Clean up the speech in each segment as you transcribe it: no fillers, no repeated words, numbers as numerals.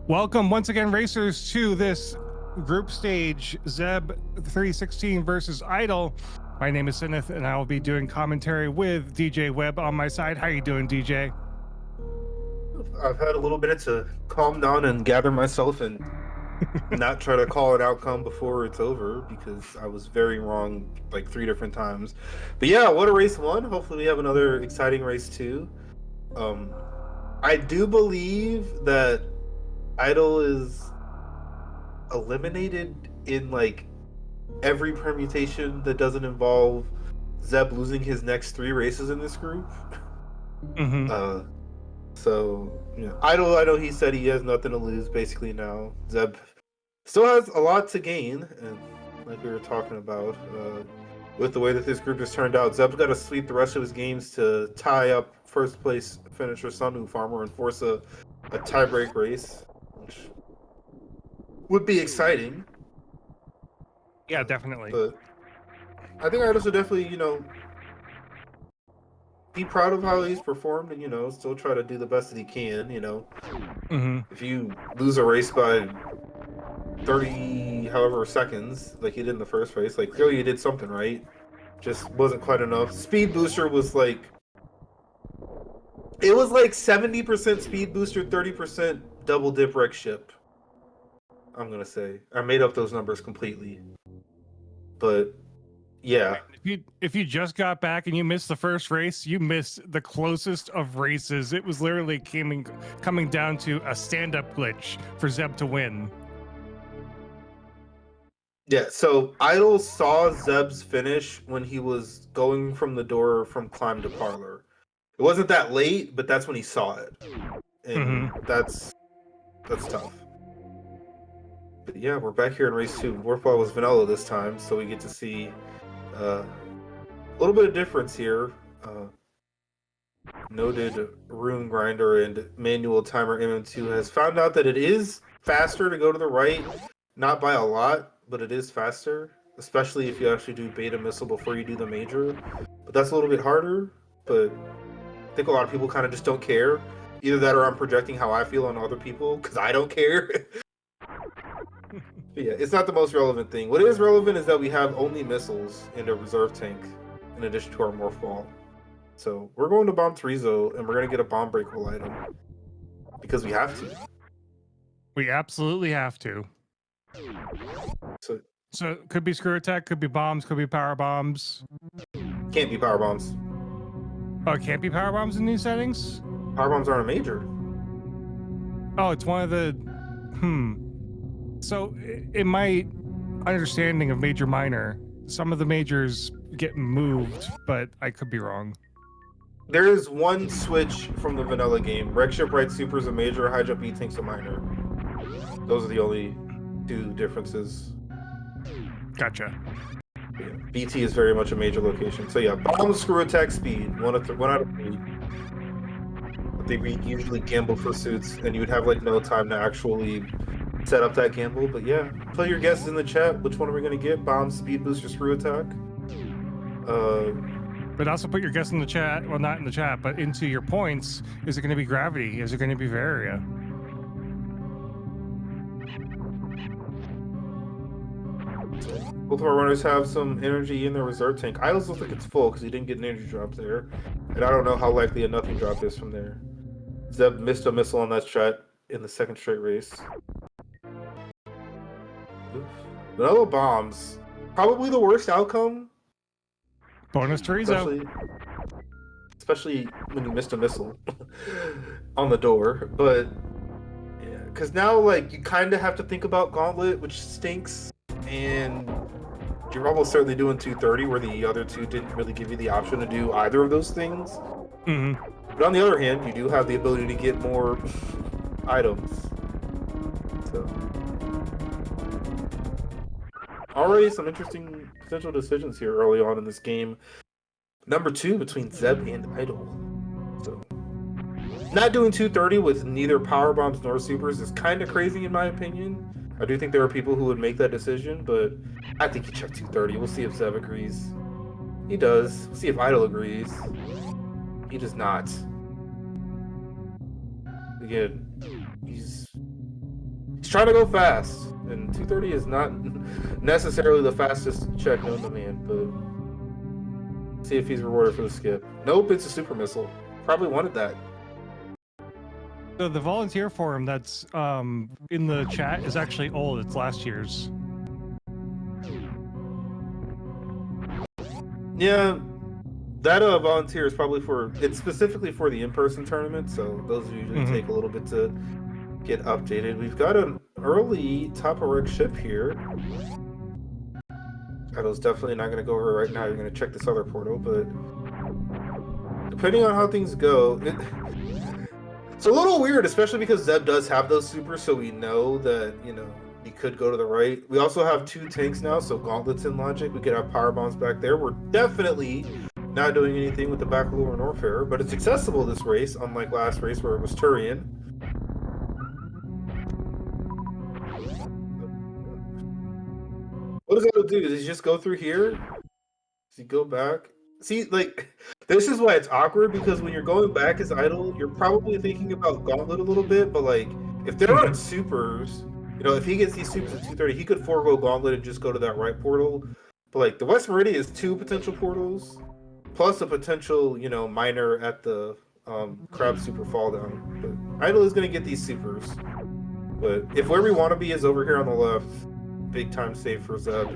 Welcome once again, racers, to this group stage, Zeb316 versus Idol. My name is Sinith, and I will be doing commentary with DJ Webb on my side. How you doing, DJ? I've had a little bit to calm down and gather myself and not try to call an outcome before it's over, because I was very wrong like 3 different times. But yeah, what a race 1. Hopefully we have another exciting race 2. I do believe that Idol is eliminated in like every permutation that doesn't involve Zeb losing his next 3 races in this group. So, yeah. Idol, I know he said he has nothing to lose basically now. Zeb still has a lot to gain, and like we were talking about, with the way that this group has turned out, Zeb's got to sweep the rest of his games to tie up first place finisher Sunwoo Farmer and force a tiebreak race, which would be exciting. Yeah, definitely. But I think Idol should definitely, be proud of how he's performed and, still try to do the best that he can, If you lose a race by 30 however seconds, like he did in the first race, like clearly you did something right. Just wasn't quite enough. Speed booster was like... It was like 70% speed booster, 30% double dip wreck ship. I'm gonna say. I made up those numbers completely. But... yeah. If you just got back and you missed the first race, you missed the closest of races. It was literally coming down to a stand-up glitch for Zeb to win. Yeah, so Idol saw Zeb's finish when he was going from the door from climb to parlor. It wasn't that late, but that's when he saw it. And that's tough. But yeah, we're back here in race 2. Worthwhile was vanilla this time, so we get to see a little bit of difference here. Noted Rune Grinder and Manual Timer MM2 has found out that it is faster to go to the right, not by a lot, but it is faster, especially if you actually do beta missile before you do the major. But that's a little bit harder, but I think a lot of people kind of just don't care. Either that or I'm projecting how I feel on other people, because I don't care. Yeah, it's not the most relevant thing. What is relevant is that we have only missiles in a reserve tank, in addition to our morph ball. So we're going to bomb Terizo, and we're going to get a bomb breakable item. Because we have to. We absolutely have to. So it could be screw attack, could be bombs, could be power bombs. Can't be power bombs. Oh, it can't be power bombs in these settings? Power bombs aren't a major. Oh, it's one of the... So, in my understanding of major minor, some of the majors get moved, but I could be wrong. There is one switch from the vanilla game. Wreck Ship Right Super is a major, High Jump E-Tank's a minor. Those are the only 2 differences. Gotcha. Yeah, BT is very much a major location. So yeah, bomb, screw attack, speed. 1 out of 3. I think we usually gamble for suits, and you would have like no time to actually set up that gamble. But yeah, put your guesses in the chat. Which one are we gonna get? Bomb, speed boost, or screw attack? But also put your guess in the chat. Well, not in the chat, but into your points. Is it going to be gravity? Is it going to be Varia? Both of our runners have some energy in their reserve tank. Idol's looks like it's full because he didn't get an energy drop there. And I don't know how likely a nothing drop is from there. Zeb missed a missile on that strat in the 2nd straight race. Vanilla bombs. Probably the worst outcome. Bonus Terizo. Especially when you missed a missile on the door. But yeah, because now like you kind of have to think about Gauntlet, which stinks. And you're almost certainly doing 230, where the other 2 didn't really give you the option to do either of those things. But on the other hand, you do have the ability to get more items. So already some interesting potential decisions here early on in this game. Number 2 between Zeb and Idol. So not doing 230 with neither power bombs nor supers is kind of crazy in my opinion. I do think there are people who would make that decision, but I think you check 230. We'll see if Zeb agrees. He does. We'll see if Idol agrees. He does not. Again, he's He's trying to go fast, and 230 is not necessarily the fastest check known to man, but see if he's rewarded for the skip. Nope, it's a super missile. Probably wanted that. So the volunteer forum that's in the chat is actually old. It's last year's. Yeah, that volunteer is probably it's specifically for the in-person tournament, so those usually take a little bit to get updated. We've got an early top of reg ship here. Idle's definitely not going to go over right now. You're going to check this other portal, but depending on how things go, it's a little weird, especially because Zeb does have those supers, so we know that, you know, he could go to the right. We also have 2 tanks now, so gauntlets in logic. We could have power bombs back there. We're definitely not doing anything with the back lure and Orfair, but it's accessible this race, unlike last race where it was Turian. What does Idle do? Does he just go through here? Does he go back? See, like, this is why it's awkward, because when you're going back as Idle, you're probably thinking about Gauntlet a little bit, but, like, if there aren't supers, you know, if he gets these supers at 230, he could forego Gauntlet and just go to that right portal. But, like, the West Meridian is 2 potential portals, plus a potential, you know, minor at the Crab Super fall down. But Idle is going to get these supers. But if where we want to be is over here on the left, big time save for Zeb.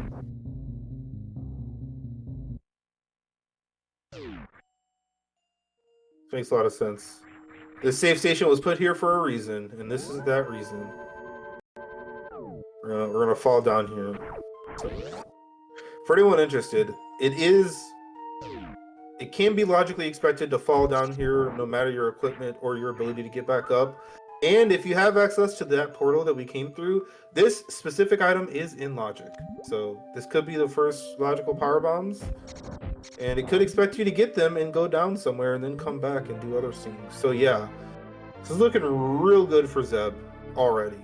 Makes a lot of sense. This safe station was put here for a reason, and this is that reason. We're gonna fall down here. So, for anyone interested, it can be logically expected to fall down here no matter your equipment or your ability to get back up. And if you have access to that portal that we came through, this specific item is in logic. So this could be the first logical power bombs. And it could expect you to get them and go down somewhere and then come back and do other things. So yeah, this is looking real good for Zeb already.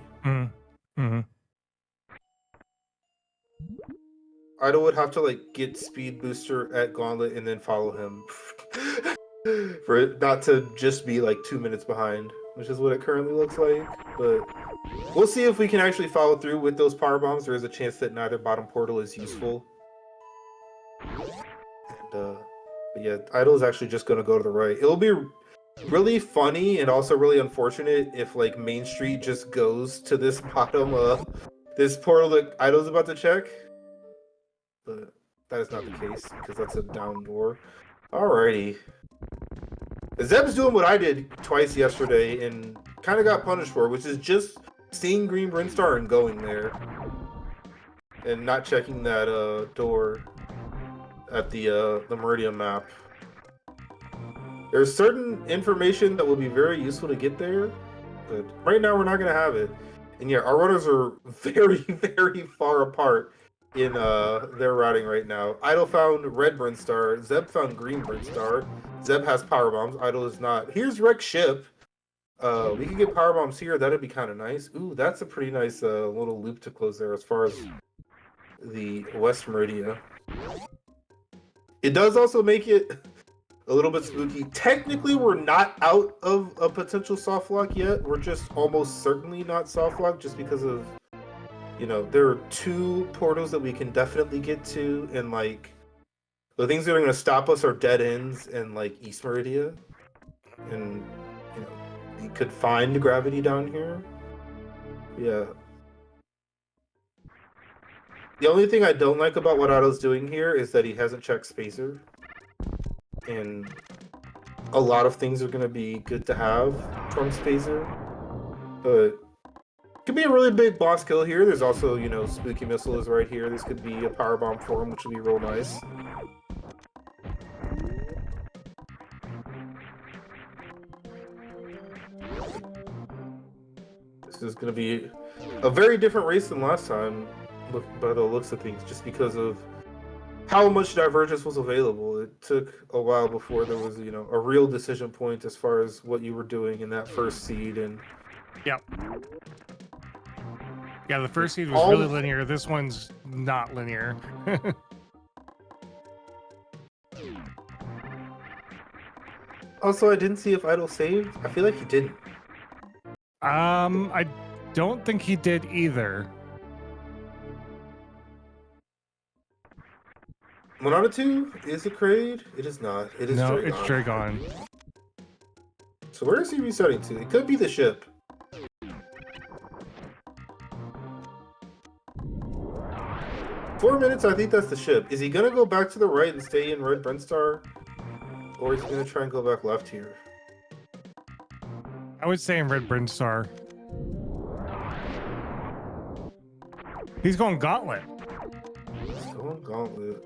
Idle would have to like get speed booster at Gauntlet and then follow him for it not to just be like 2 minutes behind, which is what it currently looks like. But we'll see if we can actually follow through with those power bombs. There is a chance that neither bottom portal is useful. And but yeah, Idle is actually just going to go to the right. It'll be really funny and also really unfortunate if like Main Street just goes to this bottom this portal that Idle's about to check. But that is not the case because that's a down door. Alrighty. Zeb's doing what I did twice yesterday and kind of got punished for, which is just seeing Green Brinstar and going there. And not checking that door at the Meridian map. There's certain information that will be very useful to get there, but right now we're not going to have it. And yeah, our runners are very, very far apart in their routing right now. Idle found red Brinstar, Zeb found green Brinstar. Zeb has power bombs, Idle is not. Here's Wreck Ship. We could get power bombs here, that'd be kind of nice. Ooh, that's a pretty nice little loop to close there as far as the West Meridian. It does also make it a little bit spooky. Technically, we're not out of a potential soft lock yet. We're just almost certainly not soft lock just because of, you know, there are 2 portals that we can definitely get to, and like the things that are going to stop us are dead ends and like East Meridian, and you know we could find gravity down here. Yeah. The only thing I don't like about what Otto's doing here is that he hasn't checked Spacer, and a lot of things are going to be good to have from Spacer, but could be a really big boss kill here. There's also, you know, Spooky Missile is right here. This could be a power bomb for him, which would be real nice. This is going to be a very different race than last time, by the looks of things, just because of how much divergence was available. It took a while before there was, you know, a real decision point as far as what you were doing in that first seed. And yeah. Yeah, the first seed was really linear. This one's not linear. Also, I didn't see if Idle saved. I feel like he didn't. I don't think he did either. 1 out of 2? Is it Kraid? It is not. It is No, Dragon. it's Dragon. So where is he resetting to? It could be the ship. $4 minutes, I think that's the ship. Is he gonna go back to the right and stay in Red Brinstar? Or is he gonna try and go back left here? I would say in Red Brinstar. He's going Gauntlet. He's going Gauntlet.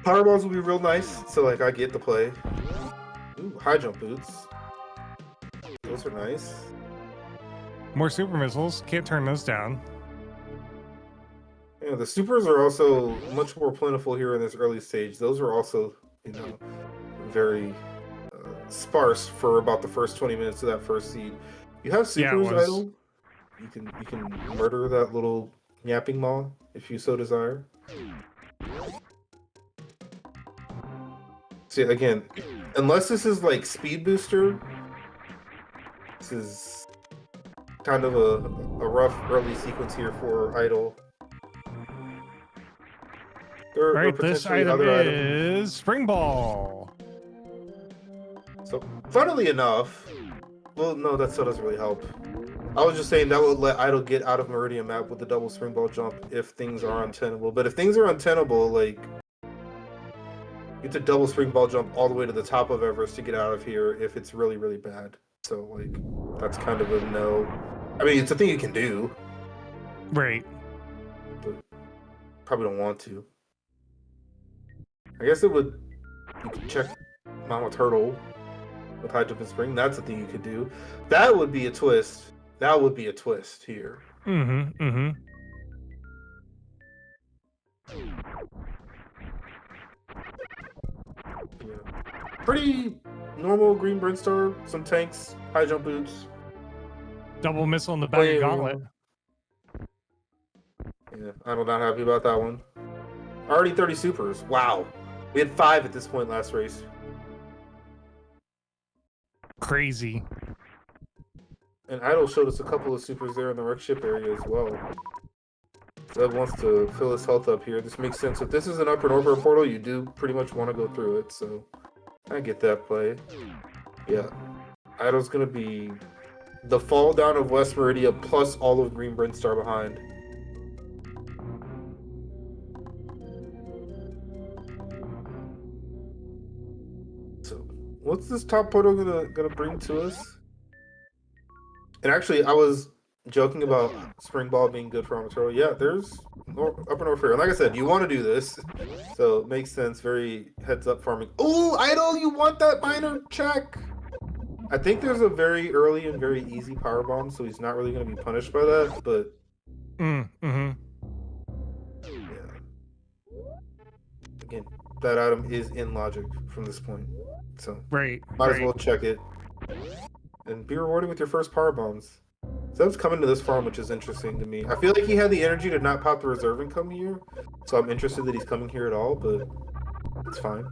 Powerballs will be real nice, so like I get the play. Ooh, high jump boots. Those are nice. More super missiles. Can't turn those down. Yeah, the supers are also much more plentiful here in this early stage. Those are also, you know, very sparse for about the first 20 minutes of that first seed. You have supers, Idol. You can murder that little yapping maw if you so desire. See, again, unless this is like speed booster, this is kind of a rough early sequence here for Idol. Right, this item is Spring Ball. So, funnily enough, well, no, that still doesn't really help. I was just saying that would let Idol get out of Meridian Map with the double Spring Ball jump if things are untenable. But if things are untenable, like, you have to double Spring Ball jump all the way to the top of Everest to get out of here if it's really, really bad. So, like, that's kind of a no. I mean, it's a thing you can do. Right. But probably don't want to. I guess it would. You could check Mama Turtle with high jump and spring. That's a thing you could do. That would be a twist. That would be a twist here. Mm-hmm. Mm-hmm. Yeah. Pretty normal green Brinstar, some tanks, high jump boots. Double missile in the back of Gauntlet. Yeah, I'm not happy about that one. Already 30 supers. Wow. We had 5 at this point last race. Crazy. And Idol showed us a couple of supers there in the wreck ship area as well. Zeb wants to fill his health up here. This makes sense. If this is an upper and over portal, you do pretty much want to go through it, so I get that play. Yeah. Idol's going to be the fall down of West Meridia plus all of Green Brinstar behind. So, what's this top portal gonna bring to us? And actually, I was joking about Spring Ball being good for Armatura. Yeah, there's up and over. And like I said, you want to do this, so it makes sense. Very heads up farming. Oh, Idol, you want that minor check? I think there's a very early and very easy power bomb, so he's not really going to be punished by that. But Mm-hmm. yeah, again, that item is in logic from this point, so Right. might right. as well check it and be rewarded with your first power bombs. Zeb's coming to this farm, which is interesting to me. I feel like he had the energy to not pop the reserve and come here, so I'm interested that he's coming here at all, but it's fine.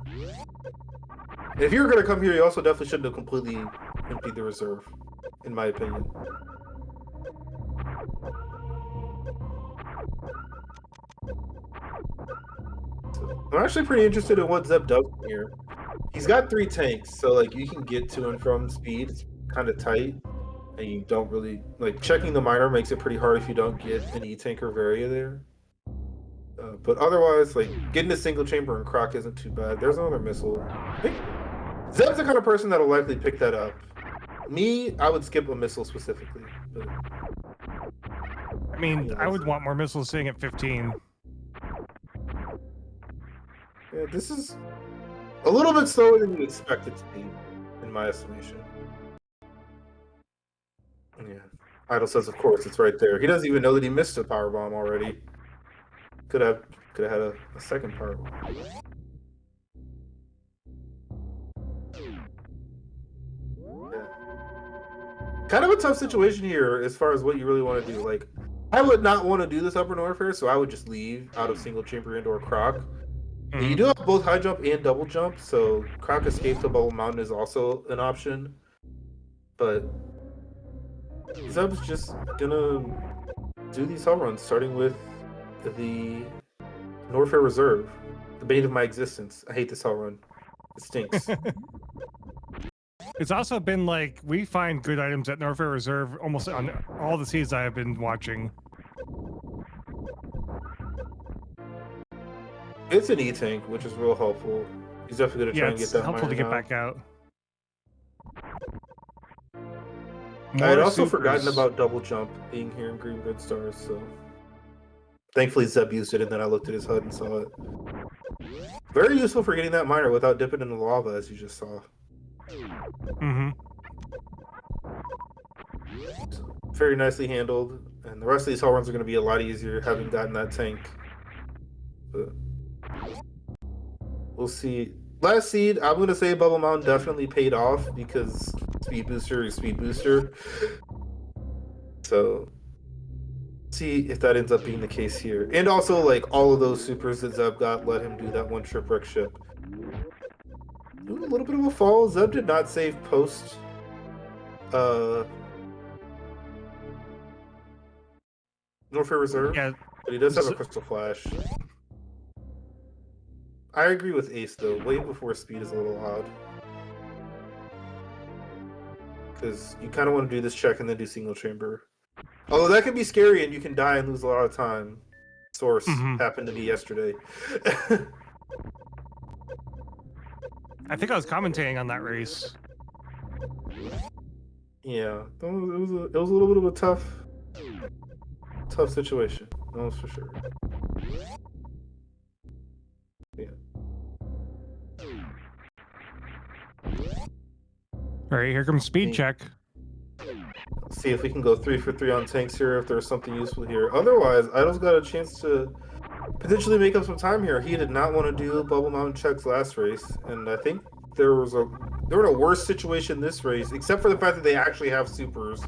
And if you were going to come here, you also definitely shouldn't have completely emptied the reserve, in my opinion. So, I'm actually pretty interested in what Zeb does from here. He's got 3 tanks, so like you can get to and from speed. It's kind of tight. And you don't really like checking the minor makes it pretty hard if you don't get an E-tank or Varia there. But otherwise, like getting a single chamber and Croc isn't too bad. There's another missile. I think Zeb's the kind of person that'll likely pick that up. Me, I would skip a missile specifically. But, I mean, I would want more missiles sitting at 15. yeah, this is a little bit slower than you'd expect it to be, in my estimation. Yeah, Idol says, of course, it's right there. He doesn't even know that he missed a power bomb already. Could have had a second power bomb. Yeah. Kind of a tough situation here as far as what you really want to do. Like, I would not want to do this upper warfare, so I would just leave out of single chamber and or Croc. You do have both high jump and double jump, so Croc Escape to Bubble Mountain is also an option. But Zeb's just gonna do these hell runs, starting with the Norfair Reserve, the bane of my existence. I hate this hell run. It stinks. It's also been like we find good items at Norfair Reserve almost on all the seeds I have been watching. It's an E-tank, which is real helpful. He's definitely gonna try and get that. Yeah, it's helpful to get now. back out. I had also forgotten about double jump being here in Green Red Stars, so thankfully Zeb used it, and then I looked at his HUD and saw it. Very useful for getting that miner without dipping in the lava, as you just saw. Very nicely handled, and the rest of these hell runs are going to be a lot easier having gotten that tank. But we'll see. Last seed, I'm going to say Bubble Mountain definitely paid off because speed booster is speed booster. So see if that ends up being the case here. And also, like, all of those supers that Zeb got let him do that one shipwreck ship. Ooh, a little bit of a fall. Zeb did not save post Norfair Reserve. Yeah, but he does have a Crystal Flash. I agree with Ace though. Way before speed is a little odd. Because you kind of want to do this check and then do single chamber. Although that can be scary and you can die and lose a lot of time. Source happened to me yesterday. I think I was commentating on that race. Yeah, it was a little bit of a tough situation. That was for sure. Yeah. All right, here comes speed check. Let's see if we can go 3 for 3 on tanks here, if there's something useful here. Otherwise, Idol's got a chance to potentially make up some time here. He did not want to do Bubble Mountain checks last race, and I think they're in a worse situation this race, except for the fact that they actually have supers,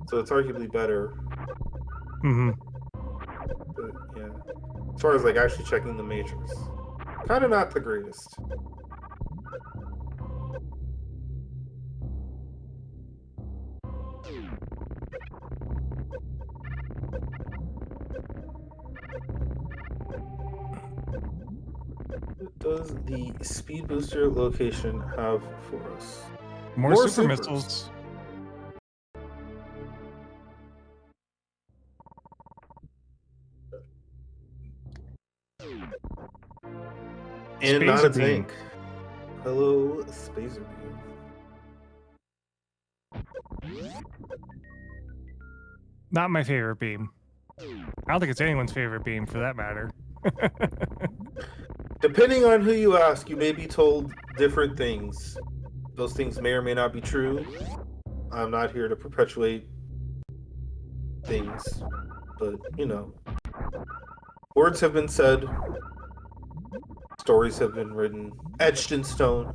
so it's arguably better. But yeah, as far as like actually checking the matrix, kind of not the greatest. What does the speed booster location have for us? More super supers. missiles. And Spazer not a beam. tank. Hello, Spazer beam. Not my favorite beam. I don't think it's anyone's favorite beam for that matter. Depending on who you ask, you may be told different things. Those things may or may not be true. I'm not here to perpetuate things, but you know, words have been said, stories have been written, etched in stone,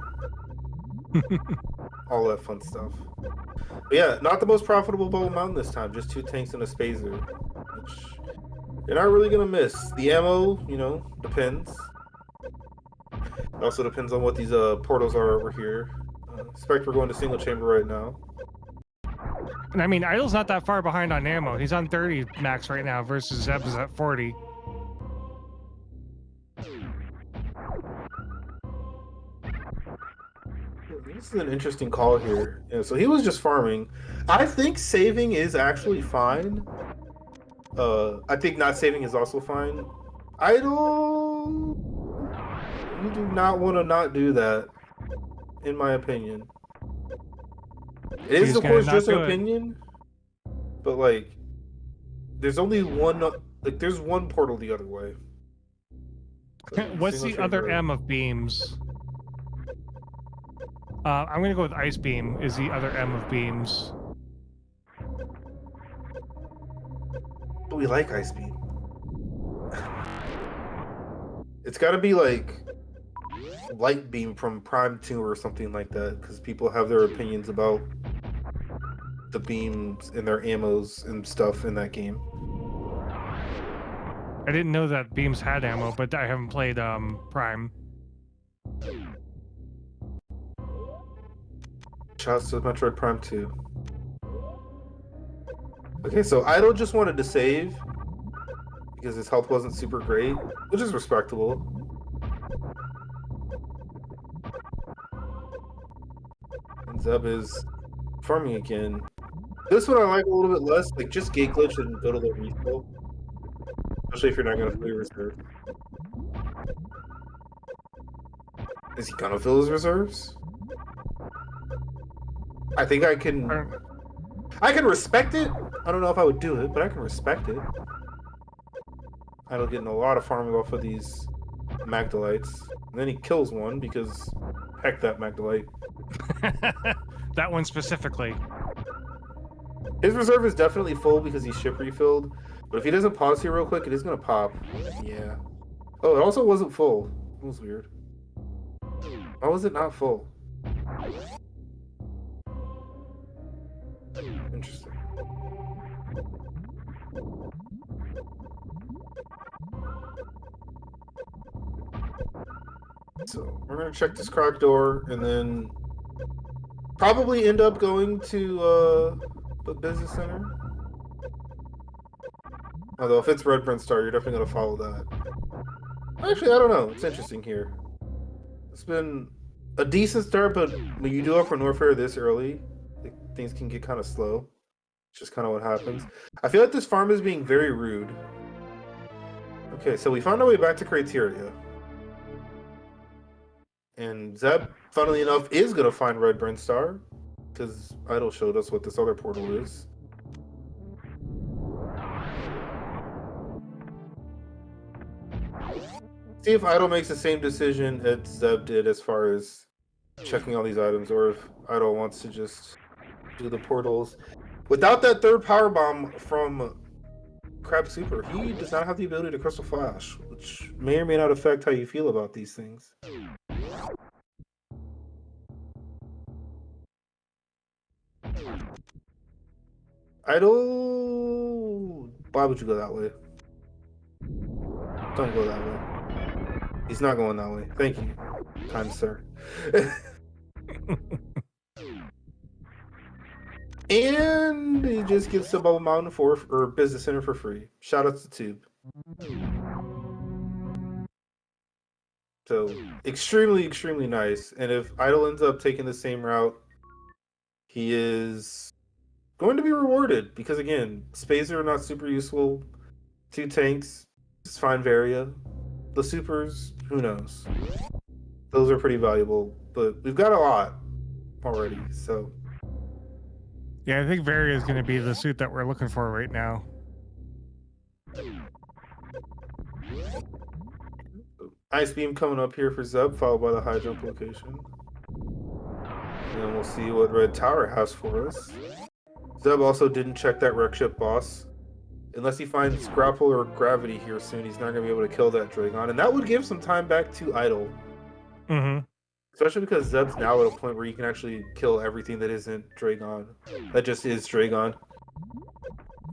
all that fun stuff. But yeah, not the most profitable Bubble Mountain this time, just 2 tanks and a Spazer, which you're not really gonna miss. The ammo, you know, depends. It also depends on what these portals are over here. Spectre going to single chamber right now. And I mean, Idol's not that far behind on ammo. He's on 30 max right now versus Zeb is at 40. This is an interesting call here. Yeah, so he was just farming. I think saving is actually fine. I think not saving is also fine. Idol, you do not want to not do that, in my opinion. It is, of course, just an opinion, but like, there's only one. Like, there's one portal the other way. What's the other M of beams? I'm gonna go with Ice Beam. Is the other M of beams? But we like Ice Beam. It's got to be like Light Beam from Prime 2 or something like that, because people have their opinions about the beams and their ammos and stuff in that game. I didn't know that beams had ammo, but I haven't played Prime. Shouts to Metroid Prime 2. Okay, so Idol just wanted to save because his health wasn't super great, which is respectable. And Zeb is farming again. This one I like a little bit less, like just gate glitch and go to the refill. Especially if you're not gonna fill your reserve. Is he gonna fill his reserves? I think I can respect it. I don't know if I would do it, but I can respect it. Idle getting a lot of farming off of these Magdalites. And then he kills one because heck that Magdalite. That one specifically. His reserve is definitely full because he's ship refilled. But if he doesn't pause here real quick, it is gonna pop. Yeah. Oh, it also wasn't full. That was weird. Why was it not full? Interesting. So we're gonna check this crack door and then probably end up going to the business center. Although if it's Red Brent Star, you're definitely gonna follow that. Actually, I don't know. It's interesting here. It's been a decent start, but when you do Upper Norfair this early, things can get kind of slow. It's just kind of what happens. I feel like this farm is being very rude. Okay, so we found our way back to Criteria. And Zeb, funnily enough, is going to find Red Brent Star, because Idol showed us what this other portal is. See if Idol makes the same decision that Zeb did as far as checking all these items, or if Idol wants to just do the portals. Without that third power bomb from Crab Super, he does not have the ability to Crystal Flash, which may or may not affect how you feel about these things. Idol, why would you go that way? Don't go that way. He's not going that way. Thank you, kind sir. And he just gets the Bubble Mountain or Business Center for free. Shout out to Tube. So extremely, extremely nice. And if Idol ends up taking the same route, he is going to be rewarded because again, Spazer are not super useful. 2 tanks, just fine Varia. The supers, who knows? Those are pretty valuable, but we've got a lot already, so. Yeah, I think Varia is going to be the suit that we're looking for right now. Ice Beam coming up here for Zeb, followed by the high jump location. And then we'll see what Red Tower has for us. Zeb also didn't check that wreck ship boss. Unless he finds grapple or gravity here soon, he's not going to be able to kill that Dragon. And that would give some time back to Idol. Mm-hmm. Especially because Zeb's now at a point where you can actually kill everything that isn't Dragon. That just is Dragon.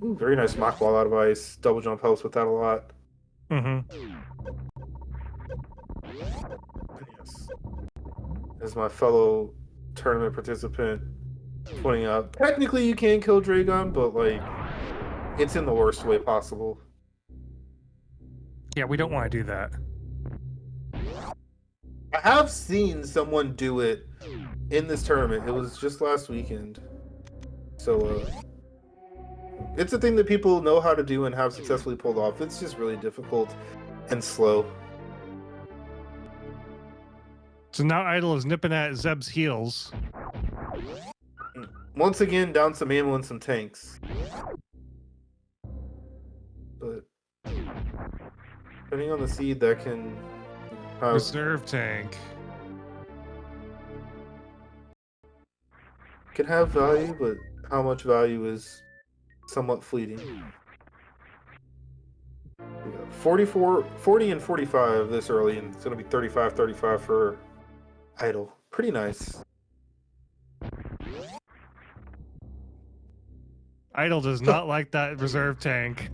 Ooh, very nice mock ball out of ice. Double jump helps with that a lot. Mm-hmm. Yes. As my fellow tournament participant pointing out, technically you can kill Dragon, but like it's in the worst way possible. Yeah, we don't want to do that. I have seen someone do it in this tournament. It was just last weekend. So it's a thing that people know how to do and have successfully pulled off. It's just really difficult and slow. So now Idol is nipping at Zeb's heels. Once again, down some ammo and some tanks. But depending on the seed, that can have Reserve tank. can have value, but how much value is somewhat fleeting. We got 40 and 45 this early, and it's going to be 35 for Idol. Pretty nice. Idol does not like that reserve tank.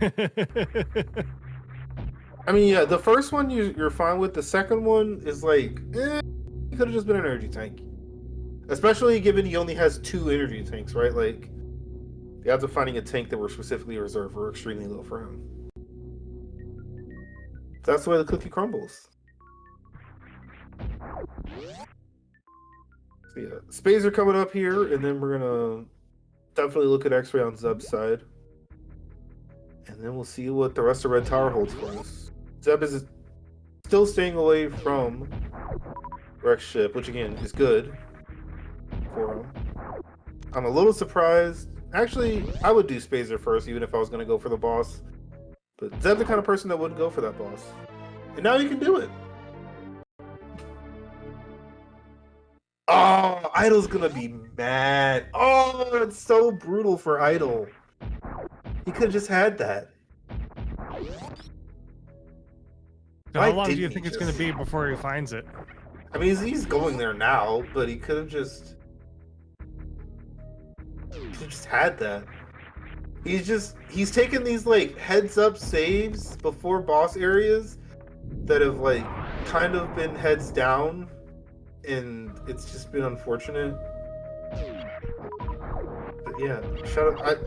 I mean, yeah, the first one you're fine with. The second one is like, it could have just been an energy tank. Especially given he only has 2 energy tanks, right? Like, the odds of finding a tank that were specifically reserved were extremely low for him. That's the way the cookie crumbles. So yeah, Spades are coming up here, and then we're gonna definitely look at X-Ray on Zeb's side. And then we'll see what the rest of Red Tower holds for us. Zeb is still staying away from Rex ship, which again is good for him. I'm a little surprised. Actually, I would do Spazer first, even if I was going to go for the boss. But Zeb's the kind of person that wouldn't go for that boss. And now you can do it. Oh, Idol's going to be mad. Oh, it's so brutal for Idol. He could have just had that. So how long do you think it's going to be before he finds it? I mean, he's going there now, but he could have just had that. He's taken these like heads up saves before boss areas that have like kind of been heads down, and it's just been unfortunate. But yeah, shut up.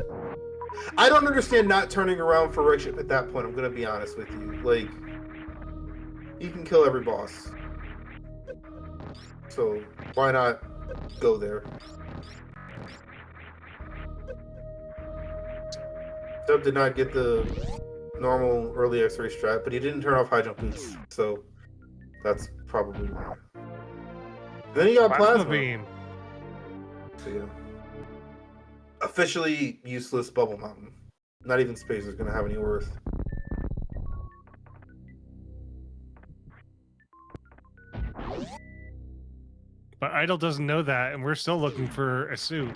I don't understand not turning around for Rexship at that point. I'm gonna be honest with you. Like, you can kill every boss, so why not go there? Zeb did not get the normal early X-ray strat, but he didn't turn off high jump boots, so that's probably why. Then he got plasma beam. So yeah, officially useless Bubble Mountain. Not even Space is gonna have any worth. But Idol doesn't know that, and we're still looking for a suit.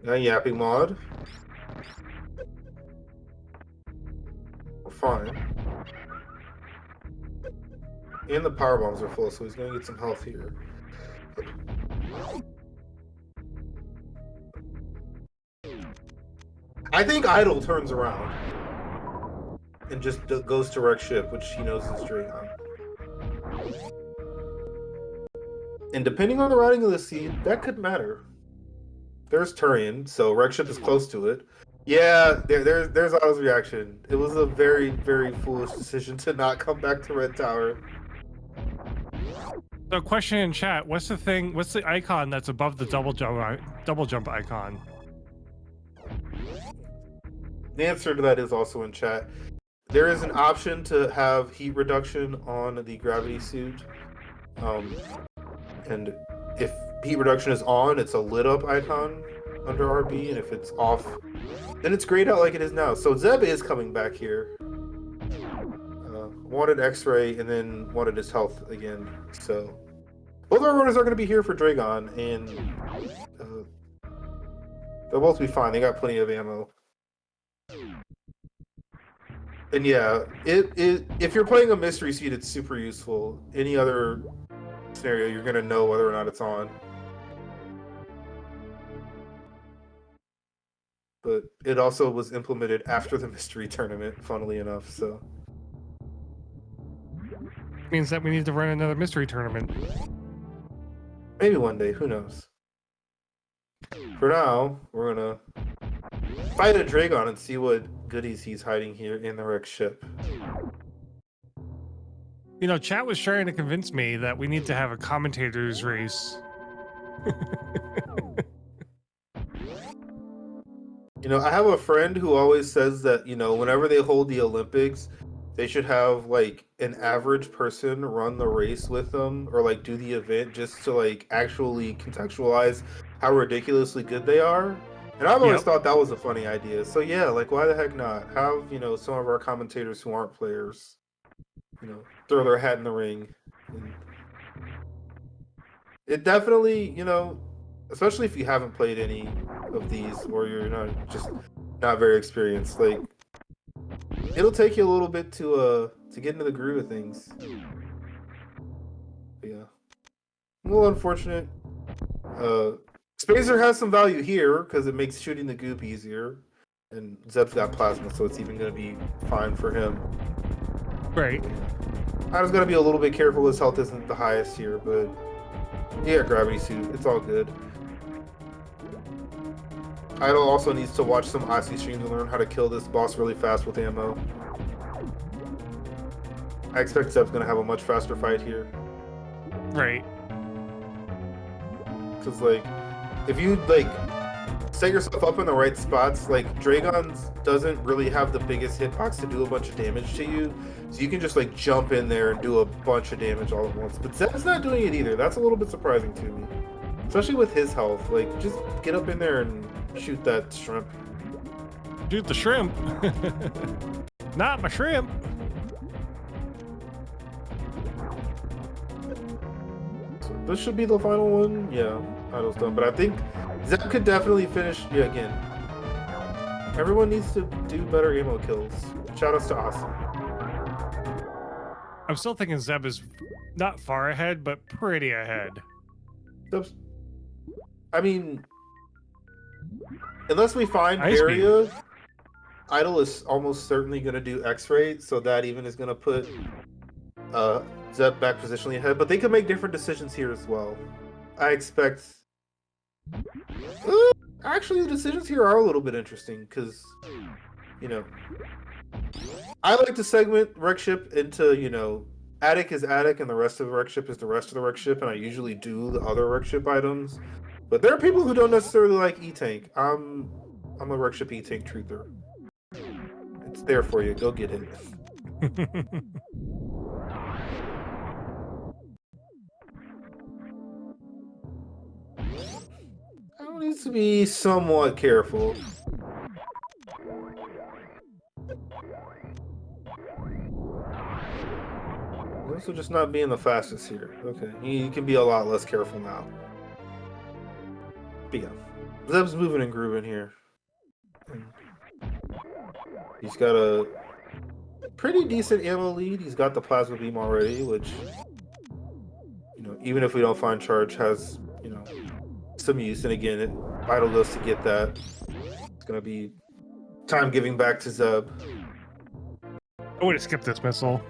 Yapping mod. We're fine. And the power bombs are full, so he's gonna get some health here. I think Idol turns around and just goes to Rex ship, which he knows is Dragon. And depending on the routing of the seed, that could matter. There's Turian, so Rex ship is close to it. Yeah, there's Idol's reaction. It was a very, very foolish decision to not come back to Red Tower. So, question in chat: what's the icon that's above the double jump icon? The answer to that is also in chat. There is an option to have heat reduction on the gravity suit, and if heat reduction is on, it's a lit up icon under RB, and if it's off, then it's grayed out like it is now. So Zeb is coming back here. Wanted X-ray and then wanted his health again. So both our runners are going to be here for Dragon, and they'll both be fine. They got plenty of ammo. And yeah, if you're playing a mystery seed, it's super useful. Any other scenario, you're gonna know whether or not it's on. But it also was implemented after the mystery tournament, funnily enough, so. Means that we need to run another mystery tournament. Maybe one day, who knows? For now, we're gonna fight a Dragon and see what goodies he's hiding here in the Rex ship. You know, chat was trying to convince me that we need to have a commentators race. You know, I have a friend who always says that, you know, whenever they hold the Olympics, they should have like an average person run the race with them, or like do the event, just to like actually contextualize how ridiculously good they are. And I've always thought that was a funny idea. So yeah, like why the heck not? Have, you know, some of our commentators who aren't players, you know, throw their hat in the ring. And it definitely, you know, especially if you haven't played any of these, or you're not very experienced, like it'll take you a little bit to get into the groove of things. But yeah, a little unfortunate. Spacer has some value here because it makes shooting the goop easier. And Zeb's got plasma, so it's even going to be fine for him. Right. I was going to be a little bit careful. His health isn't the highest here, but yeah, gravity suit. It's all good. Idol also needs to watch some Aussie streams and learn how to kill this boss really fast with ammo. I expect Zeb's going to have a much faster fight here. Right. Because, like, if you, like, set yourself up in the right spots, like, Dragon's doesn't really have the biggest hitbox to do a bunch of damage to you. So you can just, like, jump in there and do a bunch of damage all at once. But Zeb's not doing it either. That's a little bit surprising to me. Especially with his health. Like, just get up in there and shoot that shrimp. Shoot the shrimp. Not my shrimp. So this should be the final one. Yeah, Idol's done. But I think Zeb could definitely finish. Yeah, again. Everyone needs to do better ammo kills. Shout outs to Awesome. I'm still thinking Zeb is not far ahead, but pretty ahead. Zeb's, I mean, unless we find Ice area, Idol is almost certainly going to do X-ray, so that even is going to put Zeb back positionally ahead. But they could make different decisions here as well. I expect. Actually, the decisions here are a little bit interesting because, you know, I like to segment wreck ship into, you know, attic is attic and the rest of the wreck ship is the rest of the wreck ship, and I usually do the other wreck ship items. But there are people who don't necessarily like E-Tank. I'm a wreck ship E-Tank truther. It's there for you. Go get it. I need to be somewhat careful. This will just not being the fastest here. Okay, he can be a lot less careful now. But yeah, Zeb's moving and grooving here. He's got a pretty decent ammo lead. He's got the plasma beam already, which, you know, even if we don't find charge, has, you know, some use. And again, Idol goes to get that. It's gonna be time giving back to Zeb. I would have skipped this missile.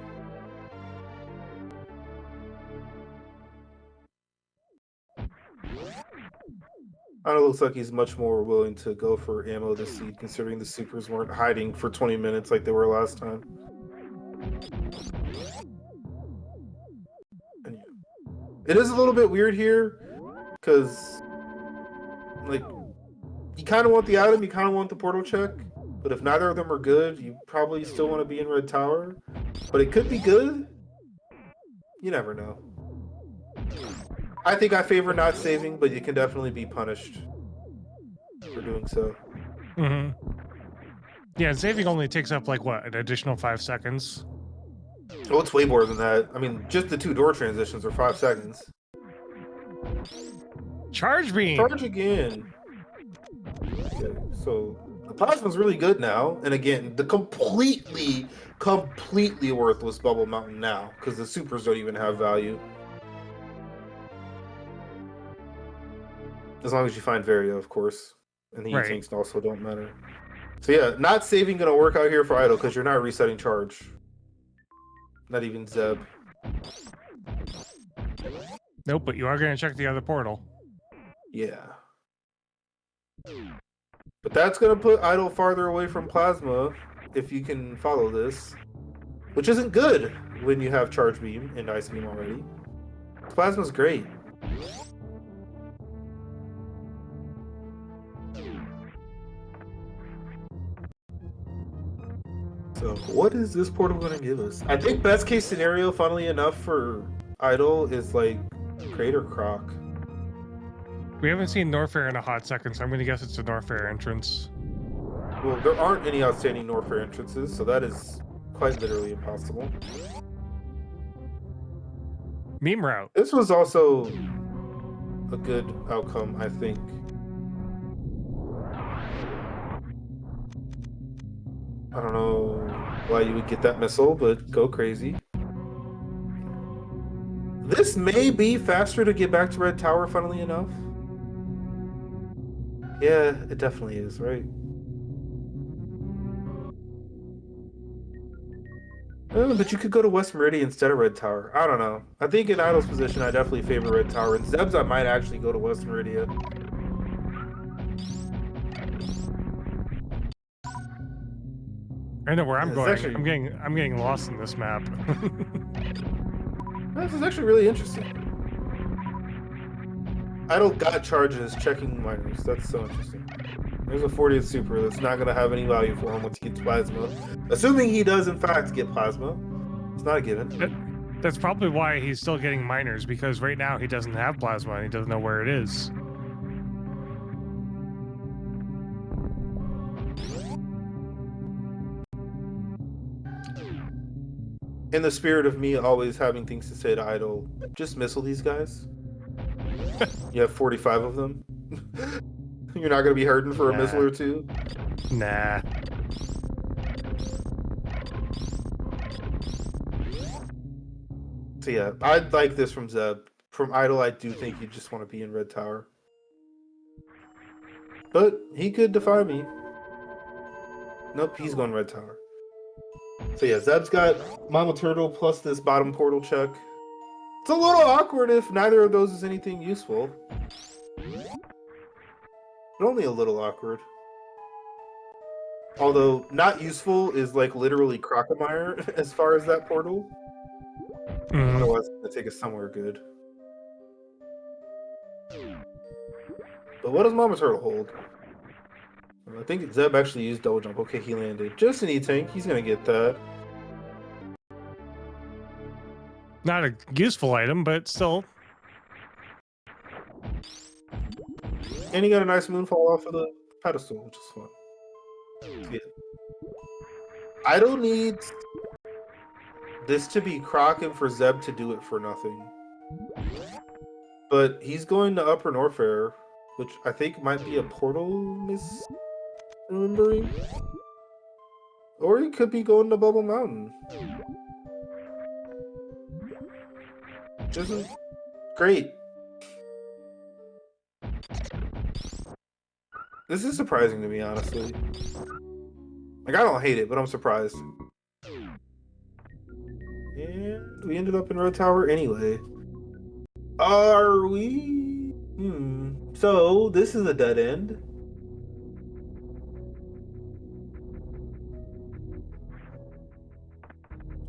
Idol looks like he's much more willing to go for ammo this seed, considering the supers weren't hiding for 20 minutes like they were last time. And it is a little bit weird here, because, like, you kind of want the item, you kind of want the portal check, but if neither of them are good, you probably still want to be in Red Tower. But it could be good. You never know. I think I favor not saving, but you can definitely be punished for doing so. Mm-hmm. Yeah, saving only takes up, like, what, an additional 5 seconds? Oh, it's way more than that. I mean, just the 2 door transitions are 5 seconds. Charge beam! Charge again. Okay, so the plasma's really good now. And again, the completely worthless Bubble Mountain now, because the supers don't even have value. As long as you find Varia, of course. And the E-Tanks also don't matter. So yeah, not saving gonna work out here for Idol, because you're not resetting charge. Not even Zeb. Nope, but you are going to check the other portal. Yeah. But that's going to put Idol farther away from Plasma, if you can follow this. Which isn't good when you have Charge Beam and Ice Beam already. Plasma's great. So what is this portal going to give us? I think best case scenario, funnily enough, for Idol is like Crater Croc. We haven't seen Norfair in a hot second, so I'm going to guess it's a Norfair entrance. Well, there aren't any outstanding Norfair entrances, so that is quite literally impossible. Meme route. This was also a good outcome, I think. I don't know why you would get that missile, but go crazy. This may be faster to get back to Red Tower, funnily enough. Yeah, it definitely is, right? But you could go to West Meridian instead of Red Tower. I don't know. I think in Idle's position, I definitely favor Red Tower. And Zeb's, I might actually go to West Meridian. I know where I'm Yeah, going. actually- I'm getting lost in this map. This is actually really interesting. Idle got charges checking miners. That's so interesting. There's a 40th super that's not going to have any value for him once he gets plasma. Assuming he does, in fact, get plasma. It's not a given. That's probably why he's still getting miners, because right now he doesn't have plasma and he doesn't know where it is. In the spirit of me always having things to say to Idle, just missile these guys. You have 45 of them. You're not going to be hurting for a missile or two. Nah. So yeah, I'd like this from Zeb. From Idle, I do think you just want to be in Red Tower. But he could defy me. Nope, he's going Red Tower. So yeah, Zeb's got Mama Turtle plus this bottom portal check. It's a little awkward if neither of those is anything useful. But only a little awkward. Although, not useful is like literally Crocomire as far as that portal. Otherwise, it's going to take us somewhere good. But what does Mama Turtle hold? I think Zeb actually used double jump. Okay, he landed. Just an E-Tank. He's going to get that. Not a useful item, but still. And he got a nice moonfall off of the pedestal, which is fun. Yeah. Idle needs this to be Croc and for Zeb to do it for nothing. But he's going to Upper Norfair, which I think might be a portal misremembering. Or he could be going to Bubble Mountain. Which isn't great. This is surprising to me, honestly. Like, I don't hate it, but I'm surprised. And we ended up in Red Tower anyway. Are we? So, this is a dead end.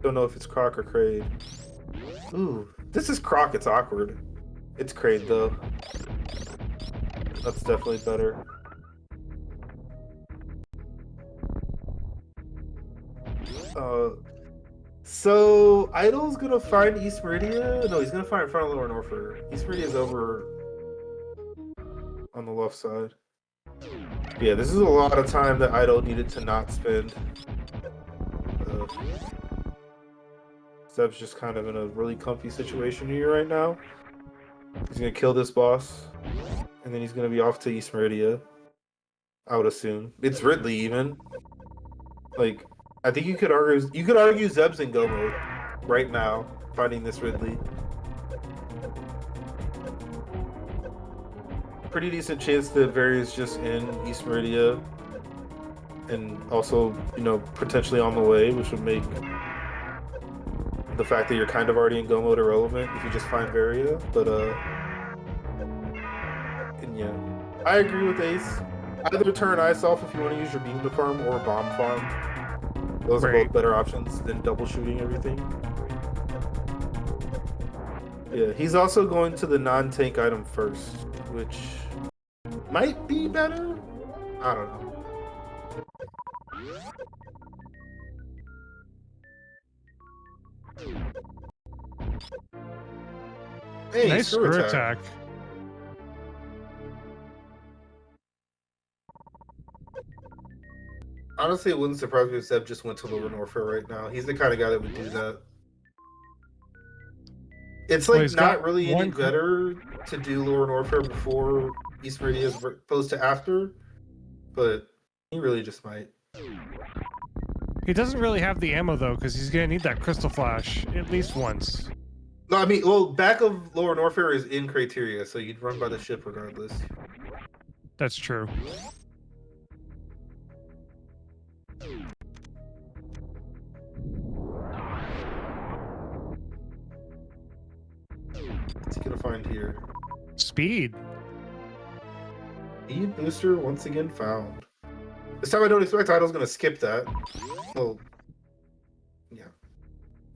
Don't know if it's Croc or Kraid. Ooh, this is Croc, it's awkward. It's Kraid, though. That's definitely better. So Idle's gonna find East Meridia. No, he's gonna find in front of Lower Norfair. East Meridia's over on the left side. Yeah, this is a lot of time that Idle needed to not spend. Zeb's just kind of in a really comfy situation here right now. He's gonna kill this boss, and then he's gonna be off to East Meridia. I would assume it's Ridley even. Like, I think you could argue Zeb's in go mode right now, finding this Ridley. Pretty decent chance that Very is just in East Meridia, and also, you know, potentially on the way, which would make the fact that you're kind of already in go mode irrelevant if you just find Varia. But and yeah, I agree with Ace. Either turn Ice off if you want to use your beam to farm, or bomb farm. Those are both better options than double shooting everything. Yeah, he's also going to the non-tank item first, which might be better? I don't know. Hey, Nice screw attack. Honestly, it wouldn't surprise me if Zeb just went to Lower Norfair right now. He's the kind of guy that would do that. It's like not really any better to do Lower Norfair before East Meridia as opposed to after, but he really just might. He doesn't really have the ammo though, because he's gonna need that crystal flash at least once. No, I mean, well, back of Lower Norfair is in Criteria, so you'd run by the ship regardless. That's true. What's he gonna find here? Speed. Speed booster once again found. This time I don't expect Idle's gonna skip that. Well, yeah,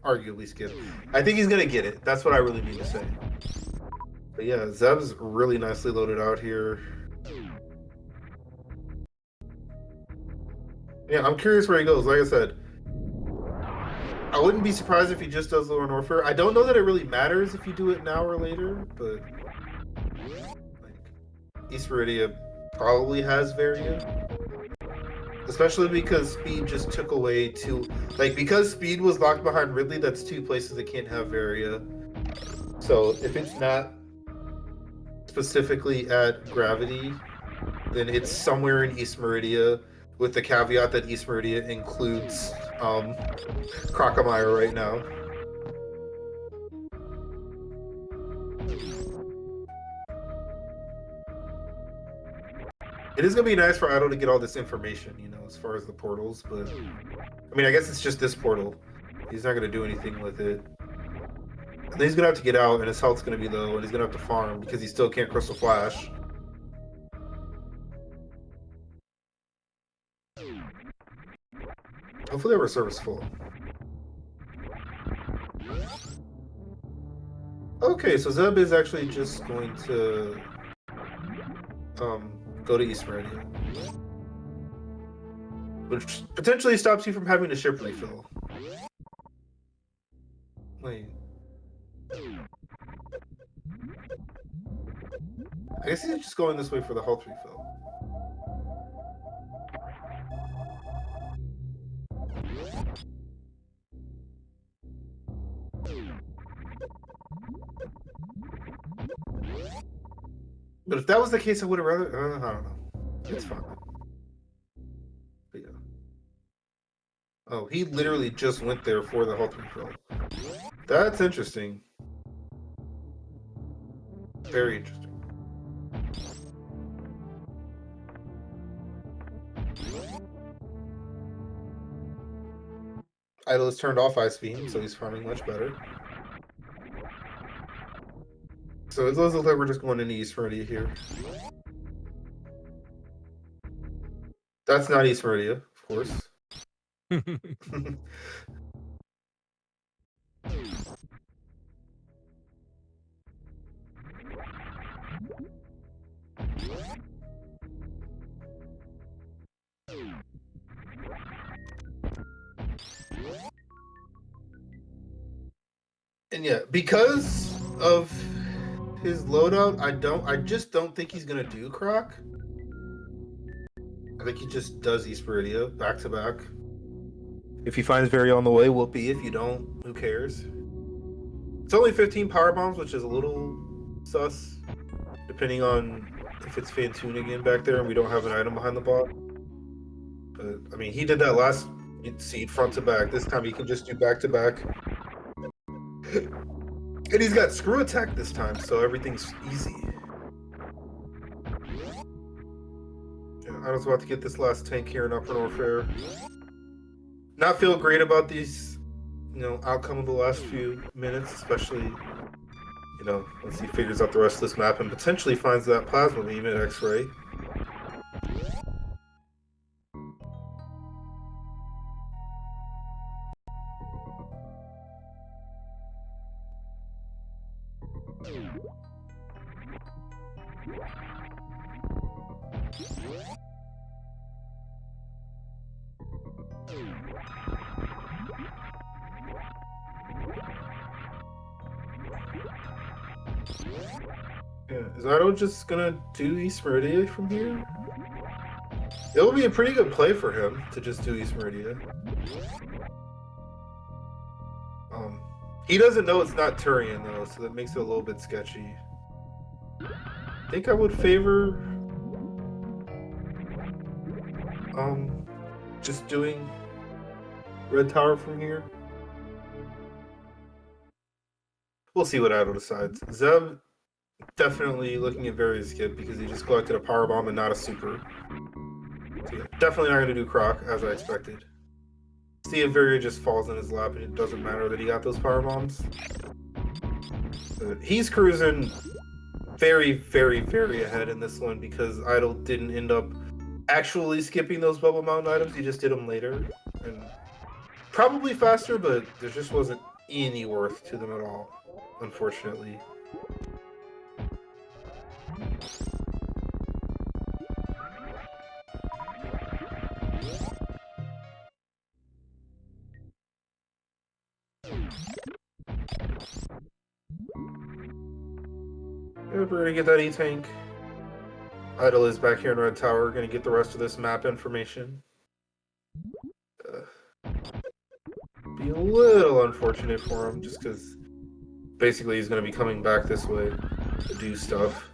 arguably skip. I think he's gonna get it. That's what I really mean to say. But yeah, Zeb's really nicely loaded out here. Yeah, I'm curious where he goes. Like I said, I wouldn't be surprised if he just does Lower Norfair. I don't know that it really matters if you do it now or later, but like East Meridia probably has Varia. Especially because Speed just took away two, like, because Speed was locked behind Ridley, that's two places that can't have Varia. So if it's not specifically at Gravity, then it's somewhere in East Meridia, with the caveat that East Meridia includes Crocomire right now. It is going to be nice for Idle to get all this information, you know, as far as the portals, but I mean, I guess it's just this portal. He's not going to do anything with it. And then he's going to have to get out, and his health's going to be low, and he's going to have to farm because he still can't Crystal Flash. Hopefully our reserve is full. Okay, so Zeb is actually just going to go to East Meridia, which potentially stops you from having a ship refill. Wait. I guess he's just going this way for the health refill. But if that was the case, I would have rather. I don't know. It's fine. But yeah. Oh, he literally just went there for the health refill. That's interesting. Very interesting. Idle has turned off Ice Beam, so he's farming much better. So it does look like we're just going into East Meridia here. That's not East Meridia, of course. And yeah, because of his loadout, I just don't think he's gonna do Croc. I think he just does East Meridia back to back. If he finds Varia on the way, whoopee. If you don't, who cares? It's only 15 power bombs, which is a little sus, depending on if it's Fantoon again back there and we don't have an item behind the bot. But I mean, he did that last seed front to back. This time he can just do back to back. And he's got screw attack this time, so everything's easy. Yeah, I was about to get this last tank here in Upper Norfair. Not feel great about these, you know, outcome of the last few minutes, especially, you know, once he figures out the rest of this map and potentially finds that plasma beam at X-ray. Yeah, is Idle just gonna do East Meridia from here? It will be a pretty good play for him to just do East Meridia. He doesn't know it's not Turian though, so that makes it a little bit sketchy. I think I would favor just doing Red Tower from here. We'll see what Idle decides. Zeb definitely looking at Varia skip because he just collected a power bomb and not a super. So yeah, definitely not going to do Croc as I expected. See if Varia just falls in his lap and it doesn't matter that he got those power bombs. He's cruising very, very, very ahead in this one because Idle didn't end up actually skipping those Bubble Mountain items. He just did them later. And probably faster, but there just wasn't any worth to them at all, unfortunately. We're gonna get that E-Tank. Idle is back here in Red Tower. We're gonna get the rest of this map information. Be a little unfortunate for him, just because basically he's gonna be coming back this way to do stuff.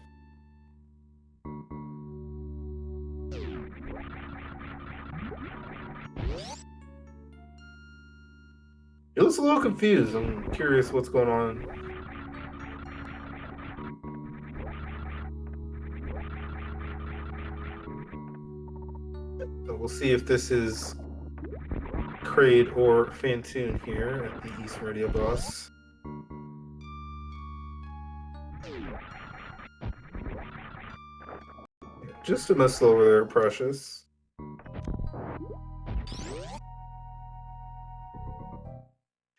He looks a little confused. I'm curious what's going on. So we'll see if this is Kraid or Fantoon here at the East Radio Boss. Just a missile over there, Precious.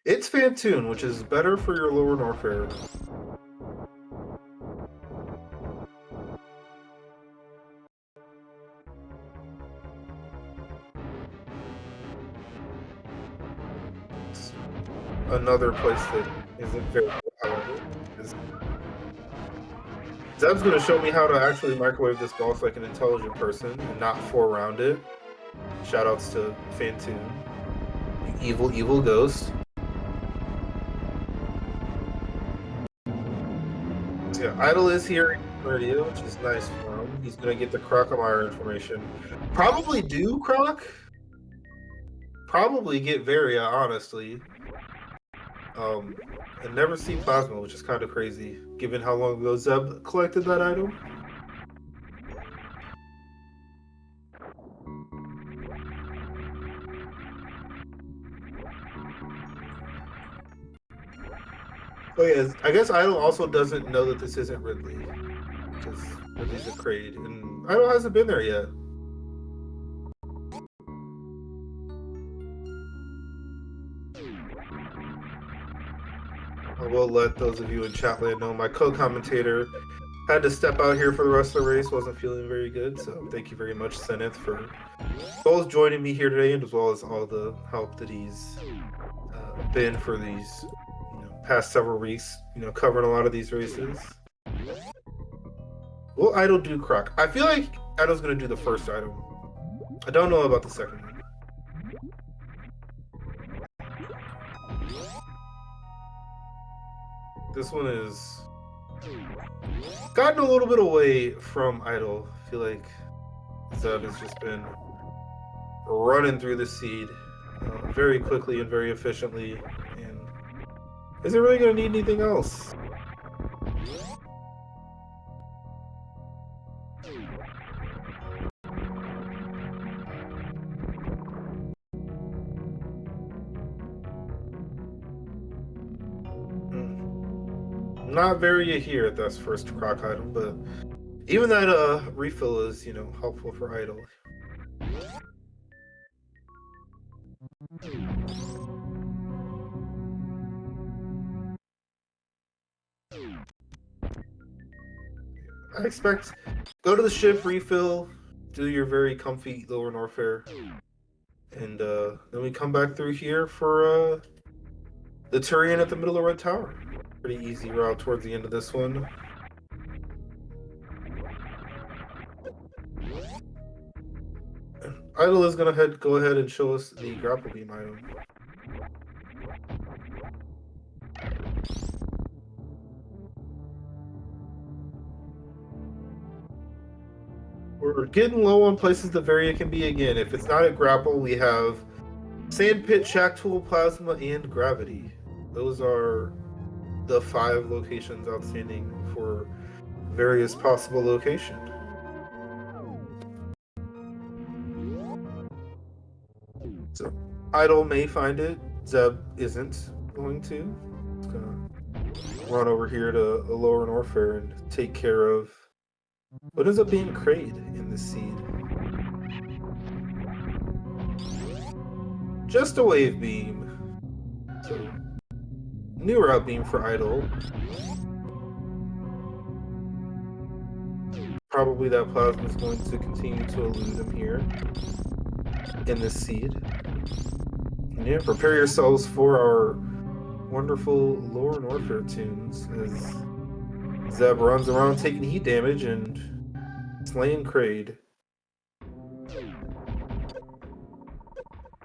It's Fantoon, which is better for your lower Norfair. Another place that isn't very powerful. Zeb's going to show me how to actually microwave this boss like an intelligent person and not four-round it. Shoutouts to Fantoon. You evil, evil ghost. So yeah, Idle is hearing radio, which is nice for him. He's going to get the Crocomire information. Probably do Croc. Probably get Varia, honestly. And never see Plasma, which is kind of crazy, given how long ago Zeb collected that item. Oh yeah, I guess Idle also doesn't know that this isn't Ridley, because Ridley's a Kraid, and Idle hasn't been there yet. I will let those of you in chatland know my co-commentator had to step out here for the rest of the race, wasn't feeling very good, so thank you very much, Zenith, for both joining me here today and as well as all the help that he's been for these past several weeks, covering a lot of these races. Will Idle do Croc? I feel like Idle's going to do the first item. I don't know about the second one. This one is gotten a little bit away from Idle. I feel like Zeb has just been running through the seed very quickly and very efficiently, and isn't really going to need anything else. Not Varia here at this first Croc item, but even that refill is, helpful for Idle. I expect go to the ship, refill, do your very comfy lower Norfair, and then we come back through here for the Turian at the middle of Red Tower. Pretty easy route towards the end of this one. Idle is going to go ahead and show us the grapple beam item. We're getting low on places the Varia can be again. If it's not at grapple, we have Sandpit, Shack Tool, Plasma, and Gravity. Those are the 5 locations outstanding for various possible location. So Idle may find it. Zeb isn't going to. It's gonna run over here to a lower Norfair and take care of what ends up being Kraid in this seed. Just a wave beam. So, new route beam for Idle. Probably that plasma is going to continue to elude him here in this seed. And yeah, prepare yourselves for our wonderful lower Norfair tunes as Zeb runs around taking heat damage and slaying Kraid.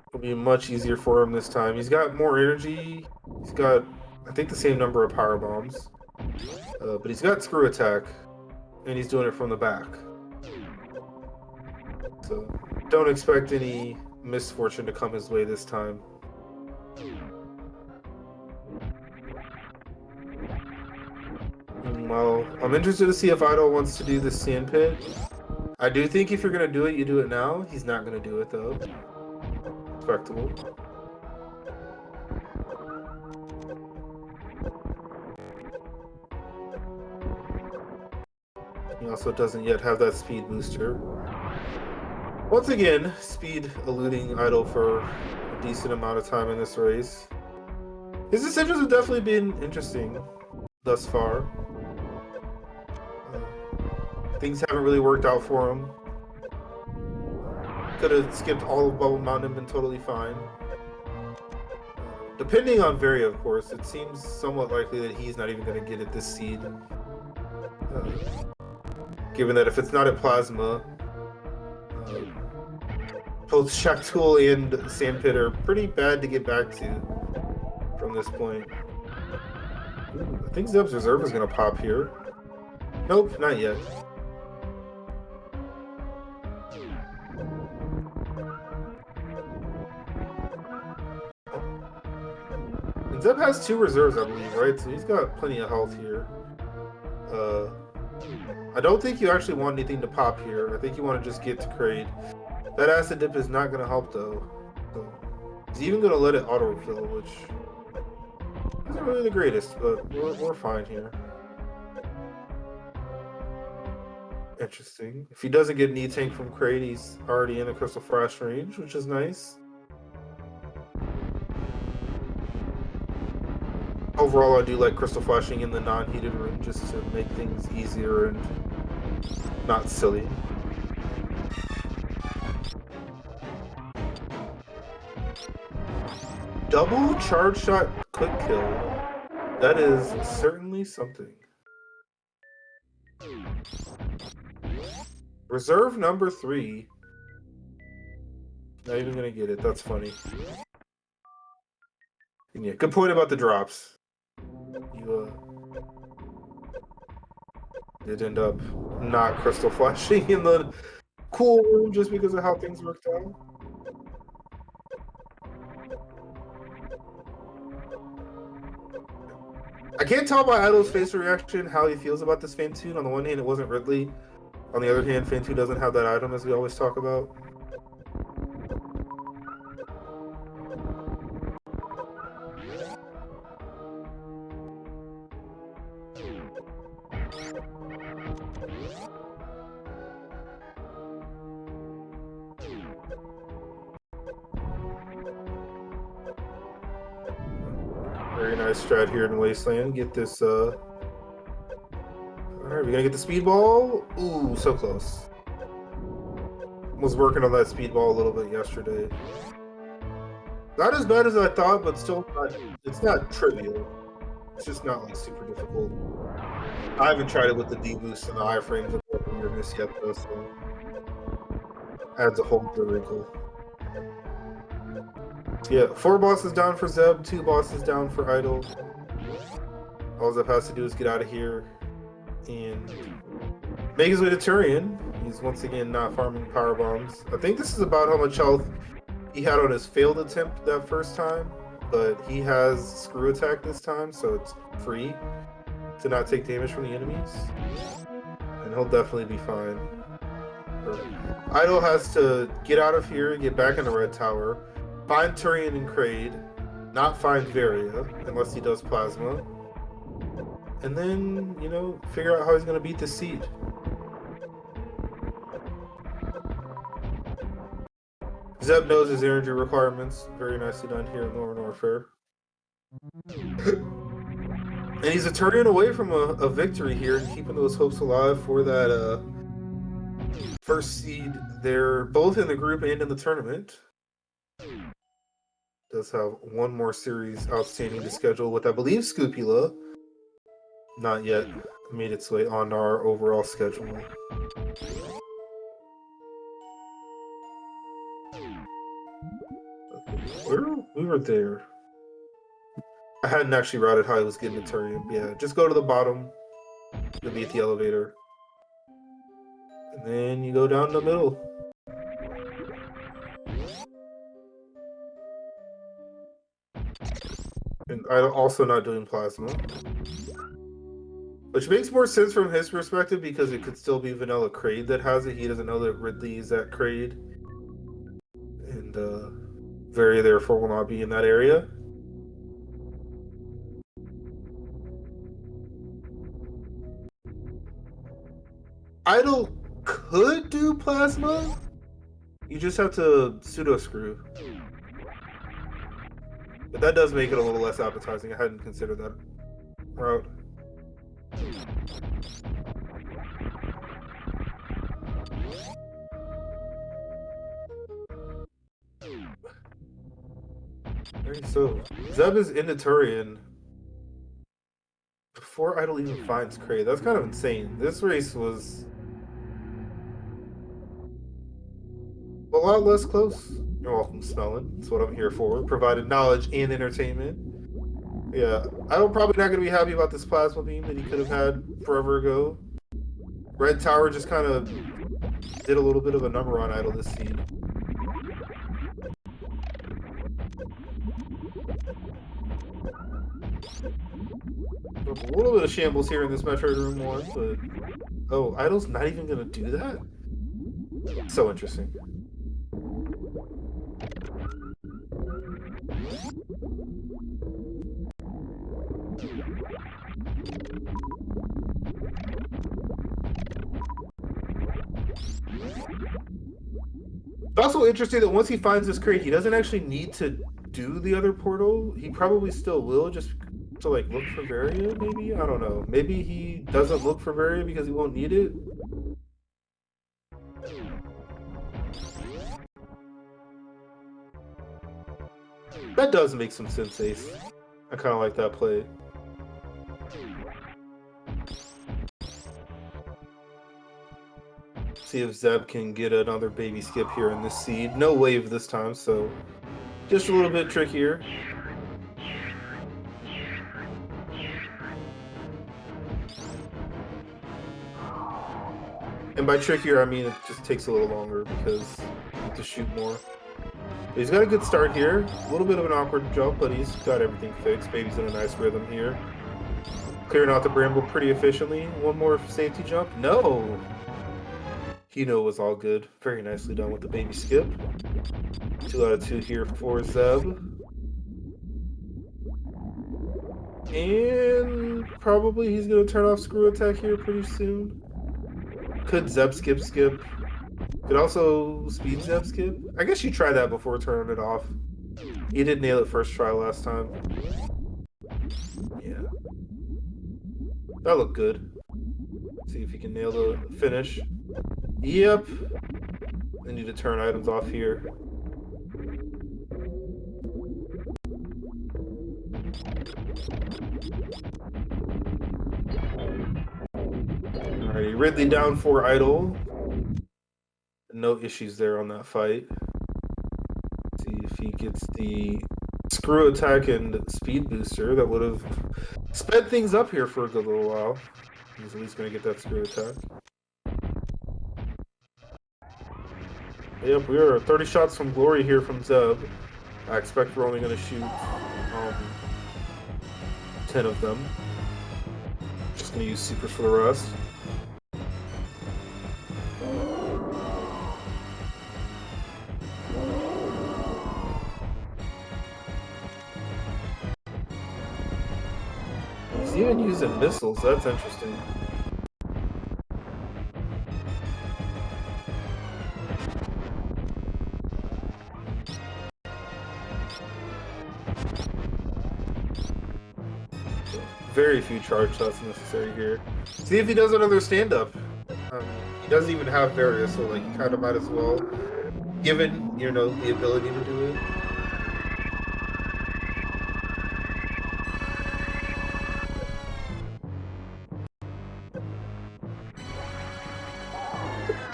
It'll be much easier for him this time. He's got more energy. He's got, I think, the same number of power bombs. But he's got screw attack, and he's doing it from the back. So don't expect any misfortune to come his way this time. Well, I'm interested to see if Idol wants to do the sand pit. I do think if you're going to do it, you do it now. He's not going to do it, though. Respectable. He also doesn't yet have that speed booster. Once again, speed eluding Idol for a decent amount of time in this race. His decisions have definitely been interesting thus far. Things haven't really worked out for him. Could have skipped all of Bubble Mountain and been totally fine. Depending on Varia, of course, it seems somewhat likely that he's not even going to get at this seed. Given that if it's not at Plasma, both Shaktul and Sandpit are pretty bad to get back to from this point. Ooh, I think Zeb's reserve is going to pop here. Nope, not yet. And Zeb has 2 reserves, I believe, right? So he's got plenty of health here. I don't think you actually want anything to pop here. I think you want to just get to Kraid. That acid dip is not going to help, though. So he's even going to let it auto-refill, which isn't really the greatest, but we're fine here. Interesting. If he doesn't get an E-Tank from Kraid, he's already in the Crystal Flash range, which is nice. Overall, I do like Crystal Flashing in the non-heated room just to make things easier and not silly. Double charge shot quick kill. That is certainly something. Reserve number 3. Not even gonna get it. That's funny. And yeah, good point about the drops. You did end up not crystal flashing in the cool room just because of how things worked out. I can't tell by Idol's facial reaction how he feels about this Fantoon. On the one hand, it wasn't Ridley. On the other hand, Fantoon doesn't have that item, as we always talk about. Very nice strat here in Wasteland. Get this, Alright, we're gonna get the speedball. Ooh, so close. Was working on that speedball a little bit yesterday. Not as bad as I thought, but still not, it's not trivial. It's just not like super difficult. I haven't tried it with the D-boost and the iframes of weirdness yet though, so adds a whole other wrinkle. Yeah, 4 bosses down for Zeb, 2 bosses down for Idol. All Zeb has to do is get out of here and make his way to Turian. He's once again not farming power bombs. I think this is about how much health he had on his failed attempt that first time, but he has screw attack this time, so it's free to not take damage from the enemies, and he'll definitely be fine. Idol has to get out of here, get back in the red tower, find Turian and Kraid, not find Varia unless he does plasma, and then, you know, figure out how he's going to beat the seed. Zeb knows his energy requirements. Very nicely done here in Northern Warfare. And he's a turn away from a victory here and keeping those hopes alive for that first seed. They're both in the group and in the tournament. Does have one more series outstanding to schedule with, I believe, Scoopula. Not yet made its way on our overall schedule. We were there. I hadn't actually routed how I was getting to Turian. Yeah, just go to the bottom. You'll be at the elevator. And then you go down the middle. And I'm also not doing plasma. Which makes more sense from his perspective because it could still be Vanilla Kraid that has it. He doesn't know that Ridley is at Kraid. And very therefore will not be in that area. Idle could do plasma. You just have to pseudo screw. But that does make it a little less appetizing. I hadn't considered that route. Alright, so Zeb is into Turian before Idle even finds Kraid. That's kind of insane. This race was a lot less close. You're welcome, Smelling. That's what I'm here for. Provided knowledge and entertainment. Yeah, I'm probably not going to be happy about this plasma beam that he could have had forever ago. Red Tower just kind of did a little bit of a number on Idle this seed. A little bit of shambles here in this Metroid Room 1, but... Oh, Idle's not even going to do that? So interesting. It's also interesting that once he finds this crate, he doesn't actually need to do the other portal. He probably still will, just to like look for Varia, maybe? I don't know. Maybe he doesn't look for Varia because he won't need it. That does make some sense, Ace. I kind of like that play. See if Zeb can get another baby skip here in this seed. No wave this time, so just a little bit trickier. And by trickier, I mean it just takes a little longer because you have to shoot more. But he's got a good start here. A little bit of an awkward jump, but he's got everything fixed. Baby's in a nice rhythm here. Clearing out the bramble pretty efficiently. One more safety jump. No! Hino was all good. Very nicely done with the baby skip. 2 out of 2 here for Zeb. And probably he's going to turn off screw attack here pretty soon. Could Zeb skip? Could also speed Zeb skip. I guess you try that before turning it off. He did nail it first try last time. Yeah. That looked good. See if he can nail the finish. Yep. I need to turn items off here. Alrighty, Ridley down for Idle. No issues there on that fight. See if he gets the screw attack and speed booster. That would have sped things up here for a good little while. He's at least going to get that screw attack. Yep, we are 30 shots from glory here from Zeb. I expect we're only going to shoot 10 of them. Just going to use supers for the rest. He's even using and missiles. That's interesting. Very few charge shots necessary here. See if he does another stand-up. He doesn't even have various, so like you kind of might as well, given the ability to do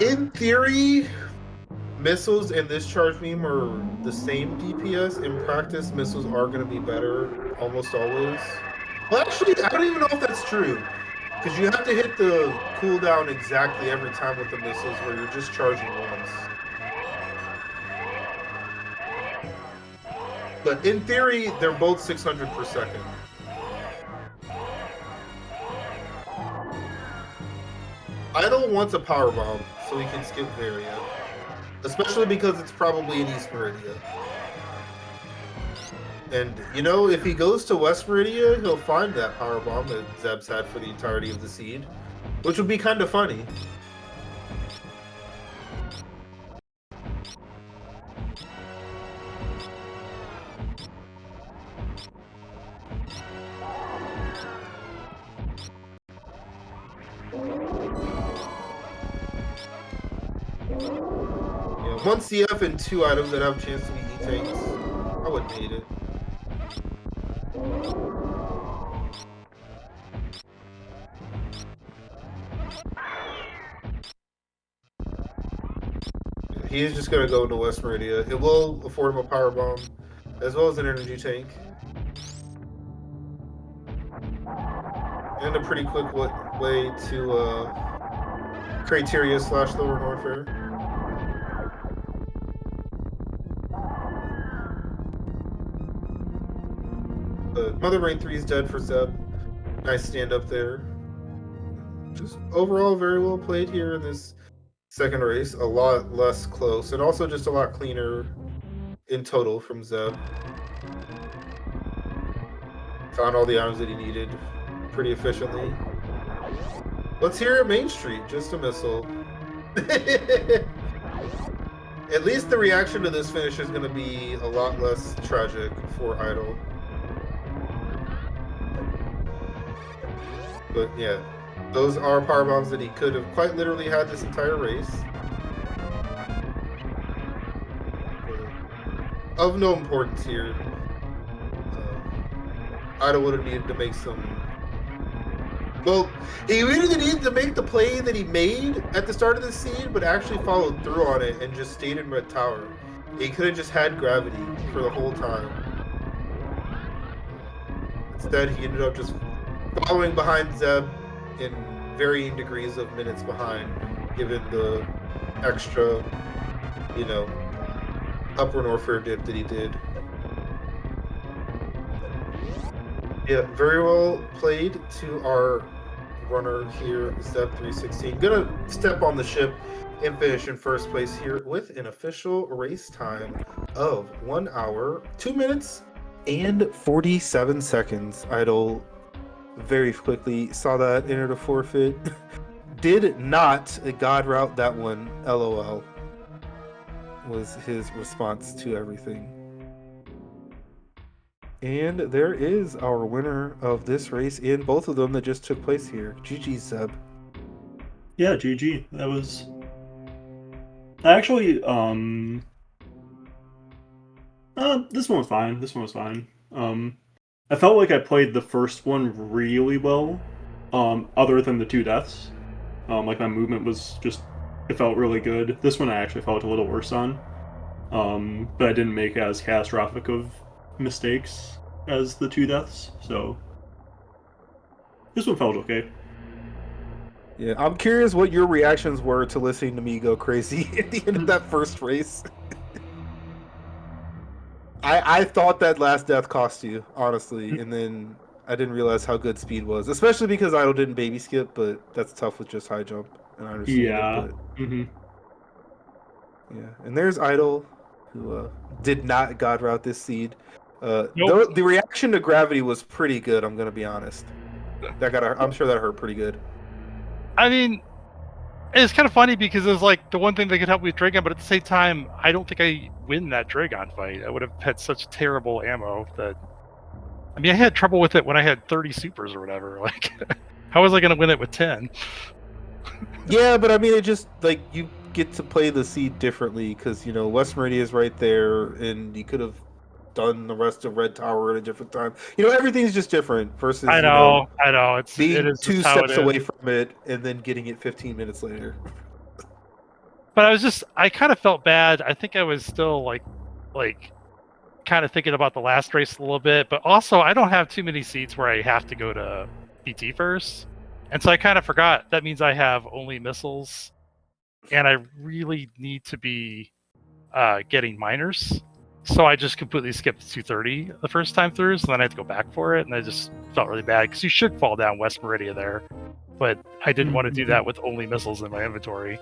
it. In theory, missiles and this charge beam are the same DPS. In practice, missiles are going to be better almost always. Well, actually, I don't even know if that's true. Because you have to hit the cooldown exactly every time with the missiles where you're just charging once. But in theory, they're both 600 per second. Idol wants a power bomb, so he can skip Varia. Especially because it's probably in East Meridia. And, if he goes to West Meridia, he'll find that power bomb that Zeb's had for the entirety of the seed, which would be kind of funny. Yeah, 1 CF and 2 items that have a chance to be E-tanks. I wouldn't hate it. He is just going to go into West Meridia. It will afford him a power bomb, as well as an energy tank. And a pretty quick way to Criteria / Lower Norfair. Mother Brain 3 is dead for Zeb. Nice stand up there. Just overall very well played here in this second race. A lot less close and also just a lot cleaner in total from Zeb. Found all the items that he needed pretty efficiently. Let's hear it Main Street, just a missile. At least the reaction to this finish is going to be a lot less tragic for Idol. But yeah, those are power bombs that he could have quite literally had this entire race. Of no importance here. Idol would have needed to make some... Well, he really needed to make the play that he made at the start of the seed, but actually followed through on it and just stayed in Red Tower. He could have just had gravity for the whole time. Instead, he ended up just following behind Zeb in varying degrees of minutes behind, given the extra, upper Norfair dip that he did. Yeah, very well played to our runner here, Zeb316. Gonna step on the ship and finish in first place here with an official race time of 1 hour, 2 minutes, and 47 seconds. Idol very quickly saw that, entered a forfeit. Did not God route that one, LOL, was his response to everything. And there is our winner of this race in both of them that just took place here. GG, Zeb. Yeah, GG. That was... Actually, this one was fine. This one was fine. I felt like I played the first one really well, other than the 2 deaths. Like my movement was just... It felt really good. This one I actually felt a little worse on. But I didn't make as catastrophic of mistakes as the 2 deaths, so this one felt okay. Yeah, I'm curious what your reactions were to listening to me go crazy at the end of that first race. I thought that last death cost you, honestly, and then I didn't realize how good speed was, especially because Idol didn't baby skip, but that's tough with just high jump, and I understand it, but... Yeah, and there's Idol, who did not God route this seed. Nope. The reaction to gravity was pretty good, I'm going to be honest. I'm sure that hurt pretty good. I mean, it's kind of funny because it was like the one thing that could help me with Dragon, but at the same time, I don't think I win that Dragon fight. I would have had such terrible ammo that. I mean, I had trouble with it when I had 30 supers or whatever. Like, how was I going to win it with 10? Yeah, but I mean, it just like you get to play the seed differently because West Meridian is right there, and you could have done the rest of Red Tower at a different time. Everything's just different versus I know. It's being it is two just how steps it away is. from it and then getting it 15 minutes later. But I kind of felt bad. I think I was still like kind of thinking about the last race a little bit, but also I don't have too many seats where I have to go to PT first. And so I kind of forgot that means I have only missiles and I really need to be getting miners. So I just completely skipped 230 the first time through, so then I had to go back for it, and I just felt really bad because you should fall down West Meridia there, but I didn't want to do that with only missiles in my inventory.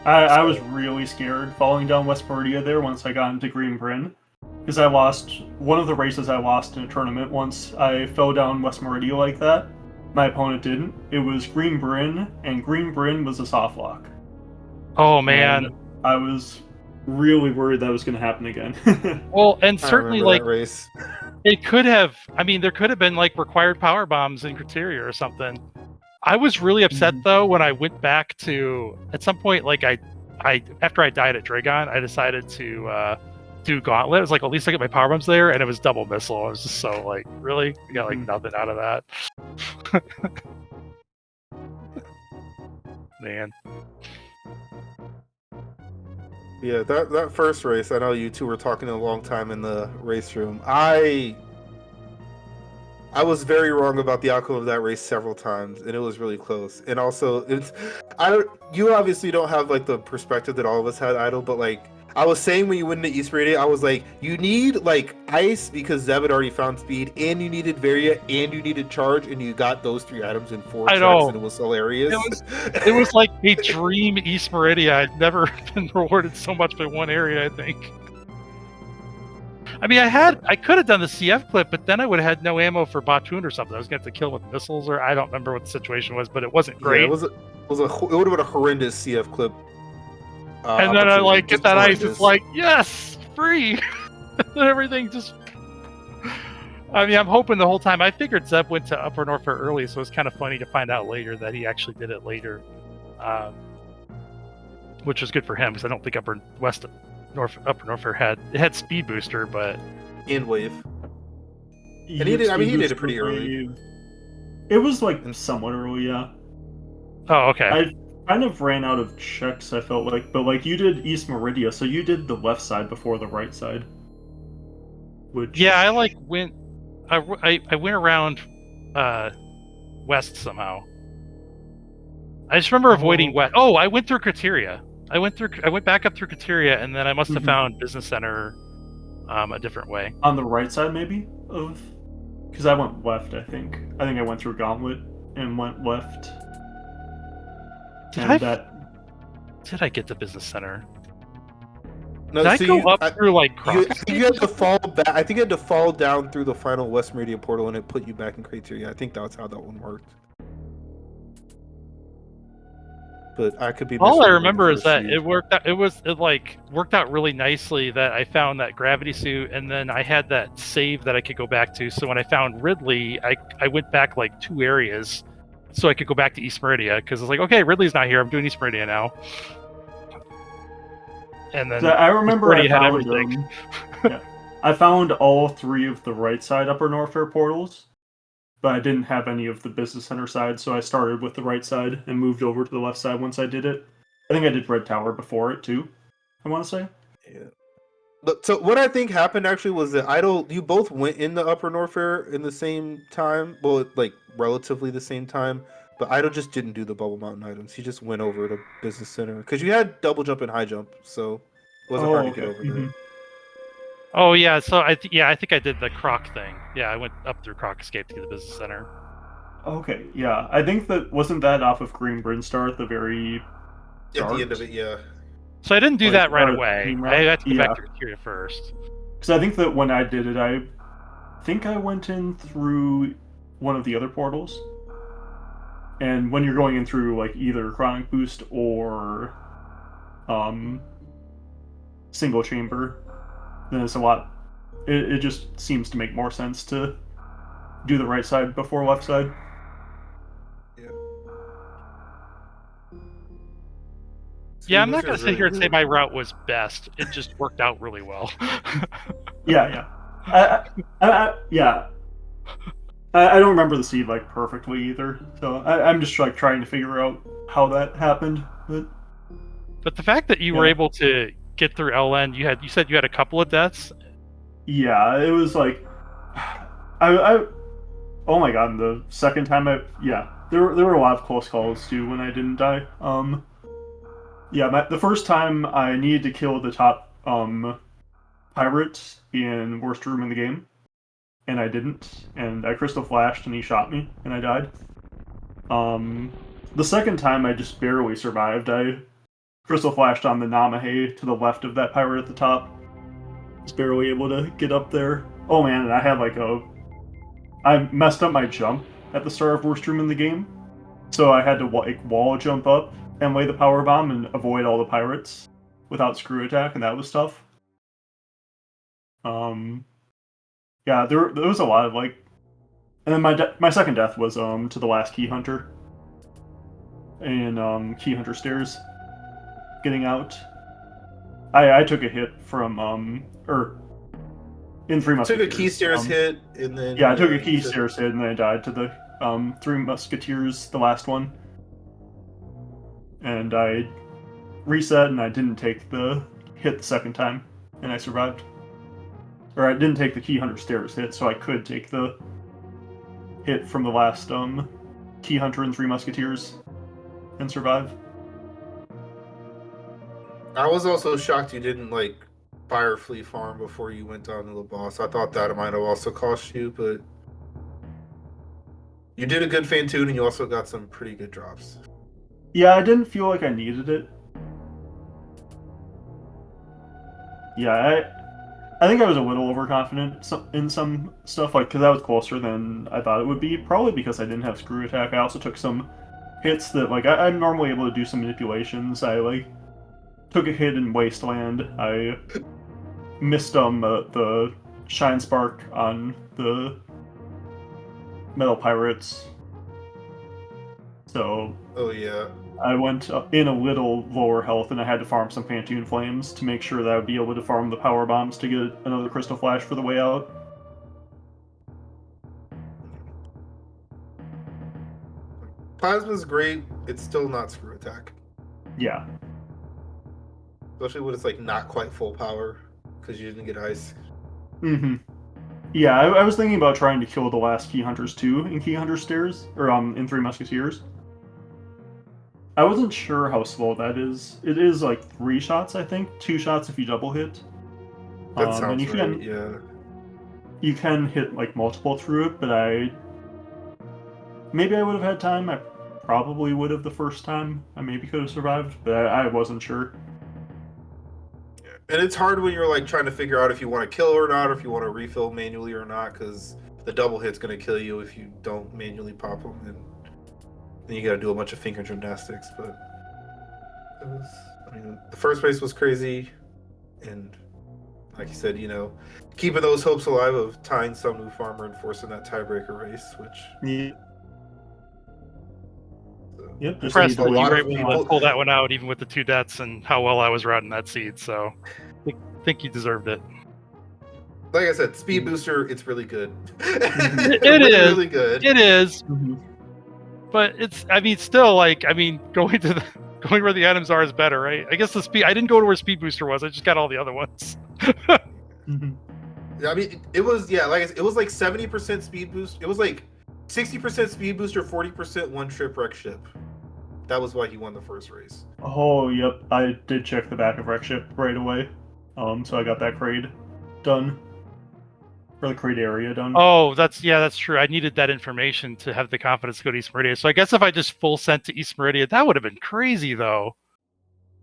I was really scared falling down West Meridia there once I got into Green Bryn, because I lost one of the races I lost in a tournament once I fell down West Meridia like that. My opponent didn't. It was Green Bryn, and Green Bryn was a soft lock. Oh man, and I was really worried that was going to happen again. Well, and certainly like that race. it could have. I mean, there could have been like required power bombs in Criteria or something. I was really upset though when I went back to at some point like I after I died at Dragon, I decided to do Gauntlet. It was like at least I get my power bombs there, and it was double missile. I was just so like, really, I got like nothing out of that. Man. Yeah, that first race, I know you two were talking a long time in the race room. I was very wrong about the outcome of that race several times, and it was really close. And also, you obviously don't have like the perspective that all of us had, Idle, but like I was saying when you went into East Meridia, I was like, you need like ice because Zeb had already found speed, and you needed Varia, and you needed charge, and you got those 3 items in 4 tracks, and it was hilarious. It was like a dream East Meridia. I'd never been rewarded so much by one area, I think. I mean, I could have done the CF clip, but then I would have had no ammo for Batoon or something. I was going to have to kill with missiles, or I don't remember what the situation was, but it wasn't great. Yeah, it would have been a horrendous CF clip. And then I like get that ice. It's like, yes, free. And everything just. I mean, I'm hoping the whole time. I figured Zeb went to Upper Norfair early, so it's kind of funny to find out later that he actually did it later, which was good for him because I don't think Upper Norfair had speed booster, but and wave. And he did. I mean, he did it pretty early. It was like somewhat early, yeah. Oh, okay. I kind of ran out of checks, I felt like, but like you did East Meridia, so you did the left side before the right side. Which yeah, I went around west somehow. I just remember avoiding west. Oh, I went through Criteria. I went back up through Criteria, and then I must have found Business Center a different way. On the right side, maybe? Because I went left, I think. I think I went through Gauntlet and went left. Did I get to Business Center? No, Did I go up through like you had to fall back. I think you had to fall down through the final West Meridian portal, and it put you back in Criteria. I think that's how that one worked. But I could be. All I remember is that it worked out. It worked out really nicely that I found that gravity suit, and then I had that save that I could go back to. So when I found Ridley, I went back like 2 areas, so I could go back to East Meridia because it's like, okay, Ridley's not here. I'm doing East Meridia now. And then I remember I had found everything. I found all 3 of the right side Upper Norfair portals, but I didn't have any of the Business Center side, so I started with the right side and moved over to the left side once I did it. I think I did Red Tower before it too, I want to say. Yeah. But so what I think happened actually was that you both went in the Upper Norfair in the same time, well, like relatively the same time, but Idle just didn't do the Bubble Mountain items. He just went over to Business Center because you had double jump and high jump, so it wasn't hard to get over there. Oh yeah, so I think I did the Croc thing. Yeah, I went up through Croc Escape to the Business Center. Okay, yeah, I think wasn't that off of Green Brinstar at the very start? At the end of it, yeah. So I didn't do that right away. I had to go back to Criteria first. Because I think that when I did it, I think I went in through one of the other portals. And when you're going in through like either Chronic Boost or single chamber, then it's a lot. It just seems to make more sense to do the right side before left side. Yeah, I'm not going to sit here and say my route was best. It just worked out really well. Yeah. I don't remember the seed like perfectly either, so I'm just like trying to figure out how that happened. But the fact that you were able to get through LN, you said you had a couple of deaths. Yeah, it was like oh my god, the second time there were a lot of close calls too when I didn't die. The first time I needed to kill the top pirate in worst room in the game, and I didn't, and I crystal flashed and he shot me and I died. The second time I just barely survived. I crystal flashed on the Namahe to the left of that pirate at the top. Just barely able to get up there. Oh man, and I had I messed up my jump at the start of worst room in the game, so I had to wall jump up and lay the power bomb and avoid all the pirates without screw attack, and that was tough. Yeah, there was a lot of and then my second death was to the last Key Hunter in Key Hunter stairs, getting out. I took a hit from in Three Musketeers. Took a Key Stairs hit, and then I took a Key Stairs hit, and then I died to the Three Musketeers, the last one. And I reset, and I didn't take the hit the second time, and I survived. Or I didn't take the Key Hunter Stairs hit, so I could take the hit from the last Key Hunter and Three Musketeers and survive. I was also shocked you didn't fire flea farm before you went down to the boss. I thought that might have also cost you, but you did a good Fantoon and you also got some pretty good drops. Yeah, I didn't feel like I needed it. Yeah, I think I was a little overconfident in some stuff, because that was closer than I thought it would be. Probably because I didn't have screw attack. I also took some hits that I'm normally able to do some manipulations. I took a hit in Wasteland. I missed the Shine Spark on the Metal Pirates. So oh yeah, I went in a little lower health, and I had to farm some Fantoon Flames to make sure that I would be able to farm the power bombs to get another Crystal Flash for the way out. Plasma's great. It's still not screw attack. Yeah. Especially when it's not quite full power because you didn't get ice. Mm-hmm. Yeah, I was thinking about trying to kill the last Key Hunters too in Key Hunter Stairs, or in Three Musketeers. I wasn't sure how slow that is. It is 3 shots, I think. 2 shots if you double hit. That sounds and right, yeah. You can hit multiple through it, but maybe I would have had time. I probably would have the first time. I maybe could have survived, but I wasn't sure. And it's hard when you're trying to figure out if you want to kill or not, or if you want to refill manually or not, because the double hit's going to kill you if you don't manually pop them, and then you got to do a bunch of finger gymnastics. But the first race was crazy, and like you said, keeping those hopes alive of tying some new farmer and forcing that tiebreaker race, which. Yeah. Yep. Impressed that you were able to pull that one out, even with the 2 deaths and how well I was routing that seed. So, I think you deserved it. Like I said, speed booster, it's really good. It is really good. It is, Mm-hmm. but it's. Still going where the items are is better, right? I guess the speed. I didn't go to where speed booster was. I just got all the other ones. Mm-hmm. Yeah, it was it was 70% speed boost. It was 60% speed booster, 40% one trip wreck ship. That was why he won the first race. Oh, yep. I did check the back of Wreck Ship right away. So I got that crate done. Or the crate area done. Oh, that's true. I needed that information to have the confidence to go to East Meridia. So I guess if I just full sent to East Meridia, that would have been crazy though.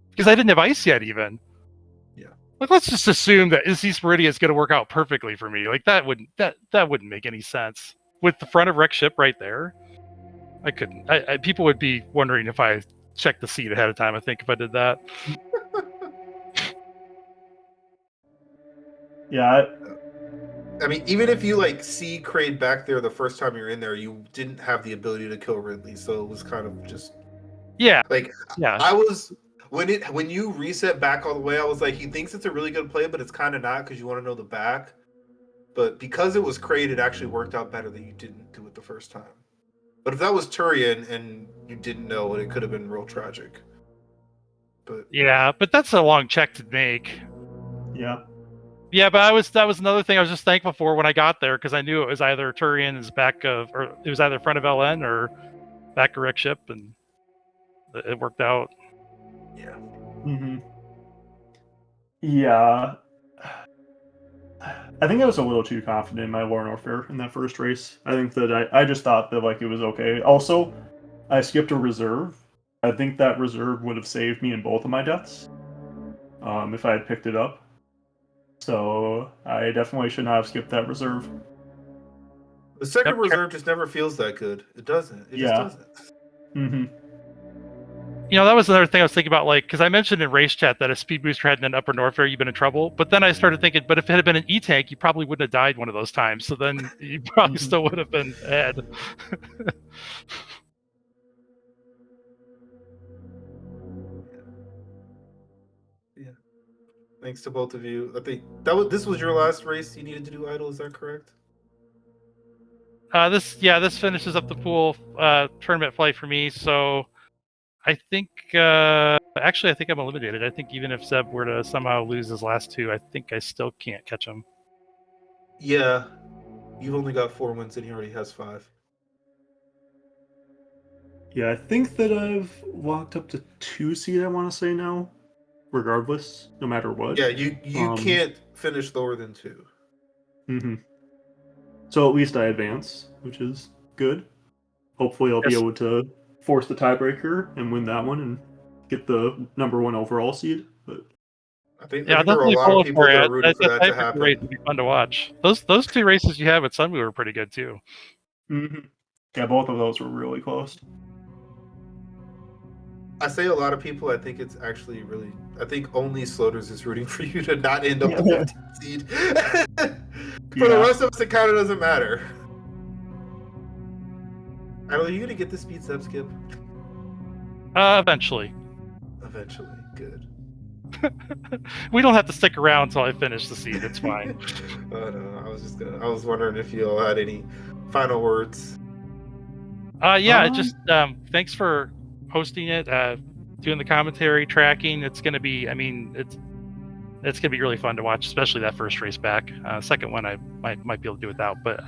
Because I didn't have ice yet even. Yeah. Let's just assume that East Meridia is going to work out perfectly for me. That wouldn't make any sense. with the front of wreck ship right there, I couldn't. People would be wondering if I checked the seat ahead of time. I think if I did that. Yeah, I mean, even if you like see Kraid back there the first time you're in there, you didn't have the ability to kill Ridley, so it was kind of just Yeah, like yeah. I was when you reset back all the way, I was like, he thinks it's a really good play, but it's kind of not because you want to know the back. But because it was Kraid, it actually worked out better that you didn't do it the first time. But if that was Turian and you didn't know it, it could have been real tragic. But Yeah, but that's a long check to make. yeah. Yeah, but that was another thing I was just thankful for when I got there because I knew it was either Turian's back of, or it was either front of LN or back of wreck ship, and it worked out. yeah, Mm-hmm. Yeah. I think I was a little too confident in my Lorne Warfare in that first race. I think that I just thought that like it was okay. Also, I skipped a reserve. I think that reserve would have saved me in both of my deaths if I had picked it up. So I definitely should not have skipped that reserve. the second reserve just never feels that good. It doesn't. It just doesn't. Mm-hmm. You know, that was another thing I was thinking about, like, because I mentioned in race chat that if Speed Booster hadn't been Upper Norfair, you've been in trouble. But then I started thinking, but if it had been an E-Tank, you probably wouldn't have died one of those times. So then you probably still would have been ahead. Yeah. Thanks to both of you. I think this was your last race you needed to do idle. Is that correct? This finishes up the pool tournament flight for me. So I think actually I think I'm eliminated. I think even if Zeb were to somehow lose his last two, I think I still can't catch him. Yeah. You've only got 4 wins and he already has 5. Yeah, I think that I've walked up to 2 seed, I want to say now, regardless, no matter what. Yeah, you can't finish lower than 2. Mm-hmm. So at least I advance, which is good. Hopefully I'll be able to force the tiebreaker and win that one and get the number 1 overall seed. But I think there are a lot of people that are rooting for that to happen. Race would be fun to watch. Those 2 races you had with Sunwoo were pretty good too. Mm-hmm. Yeah, both of those were really close. I say a lot of people. I think it's actually really. I think only Sloters is rooting for you to not end up the 15th seed. For the rest of us, it kind of doesn't matter. Are you gonna get the speed sub skip? Eventually. Eventually, good. We don't have to stick around until I finish the seed. It's fine. Oh no, I was wondering if you all had any final words. Just thanks for hosting it, doing the commentary, tracking. It's gonna be, I mean, it's gonna be really fun to watch, especially that first race back. Second one I might be able to do without, but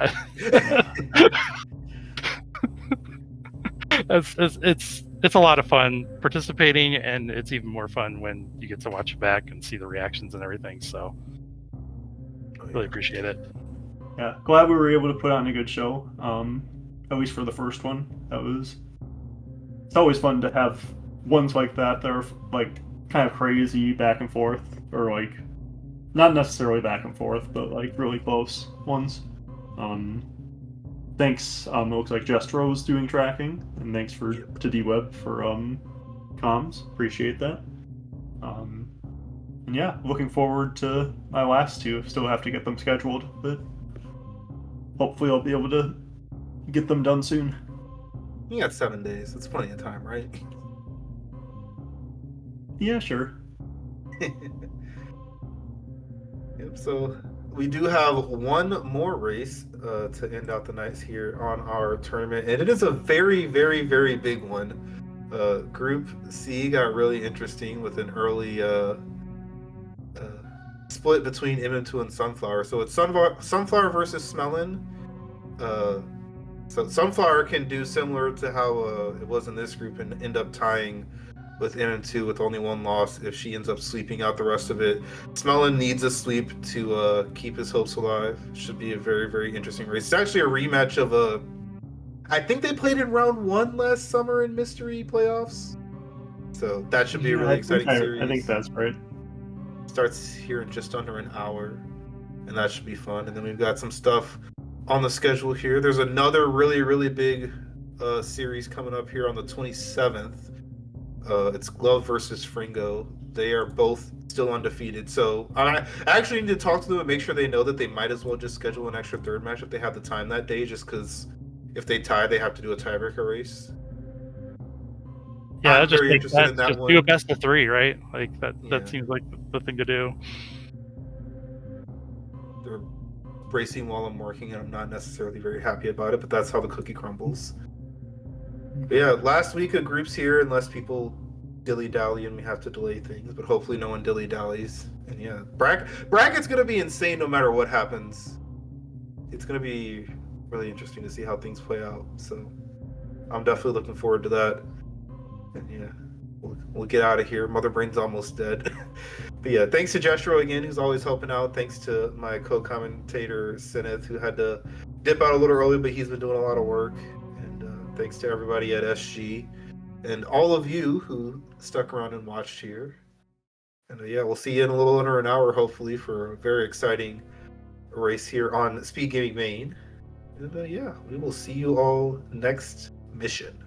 it's a lot of fun participating, and it's even more fun when you get to watch it back and see the reactions and everything. So really appreciate it. Yeah, glad we were able to put on a good show. At least for the first one. It's always fun to have ones like that are like kind of crazy back and forth, or like not necessarily back and forth, but like really close ones. Thanks. It looks like Jestro was doing tracking, and thanks to D-Web for comms. Appreciate that. And yeah, looking forward to my last 2. Still have to get them scheduled, but hopefully I'll be able to get them done soon. You got 7 days. That's plenty of time, right? Yeah, sure. Yep. So we do have one more race to end out the nights here on our tournament, and it is a very, very, very big one. Group C got really interesting with an early split between MM2 and Sunflower. So it's Sunflower versus Smellin. So Sunflower can do similar to how it was in this group and end up tying with MM2 with only 1 loss if she ends up sleeping out the rest of it. Smellin needs a sleep to keep his hopes alive. Should be a very, very interesting race. It's actually a rematch of I think they played in round 1 last summer in Mystery Playoffs. So that should be a really exciting series. I think that's right. Starts here in just under an hour, and that should be fun. And then we've got some stuff on the schedule here. There's another really big series coming up here on the 27th. It's Glove versus Fringo. They are both still undefeated. So I actually need to talk to them and make sure they know that they might as well just schedule an extra third match if they have the time that day, just because if they tie, they have to do a tiebreaker race. Yeah, I'm that just very makes interested in sense. that Just one. do a best of 3, right? Like that. Yeah. That seems like the thing to do. They're racing while I'm working, and I'm not necessarily very happy about it, but that's how the cookie crumbles. But yeah, last week of groups here, unless people dilly-dally and we have to delay things, but hopefully no one dilly-dallies. And yeah, bracket's going to be insane no matter what happens. It's going to be really interesting to see how things play out. So I'm definitely looking forward to that. And yeah, we'll get out of here. Mother Brain's almost dead. But yeah, thanks to Jestro again, who's always helping out. Thanks to my co-commentator, Sineth, who had to dip out a little early, but he's been doing a lot of work. And thanks to everybody at SG and all of you who stuck around and watched here. And yeah, we'll see you in a little under an hour, hopefully, for a very exciting race here on Speedgaming Main. And yeah, we will see you all next mission.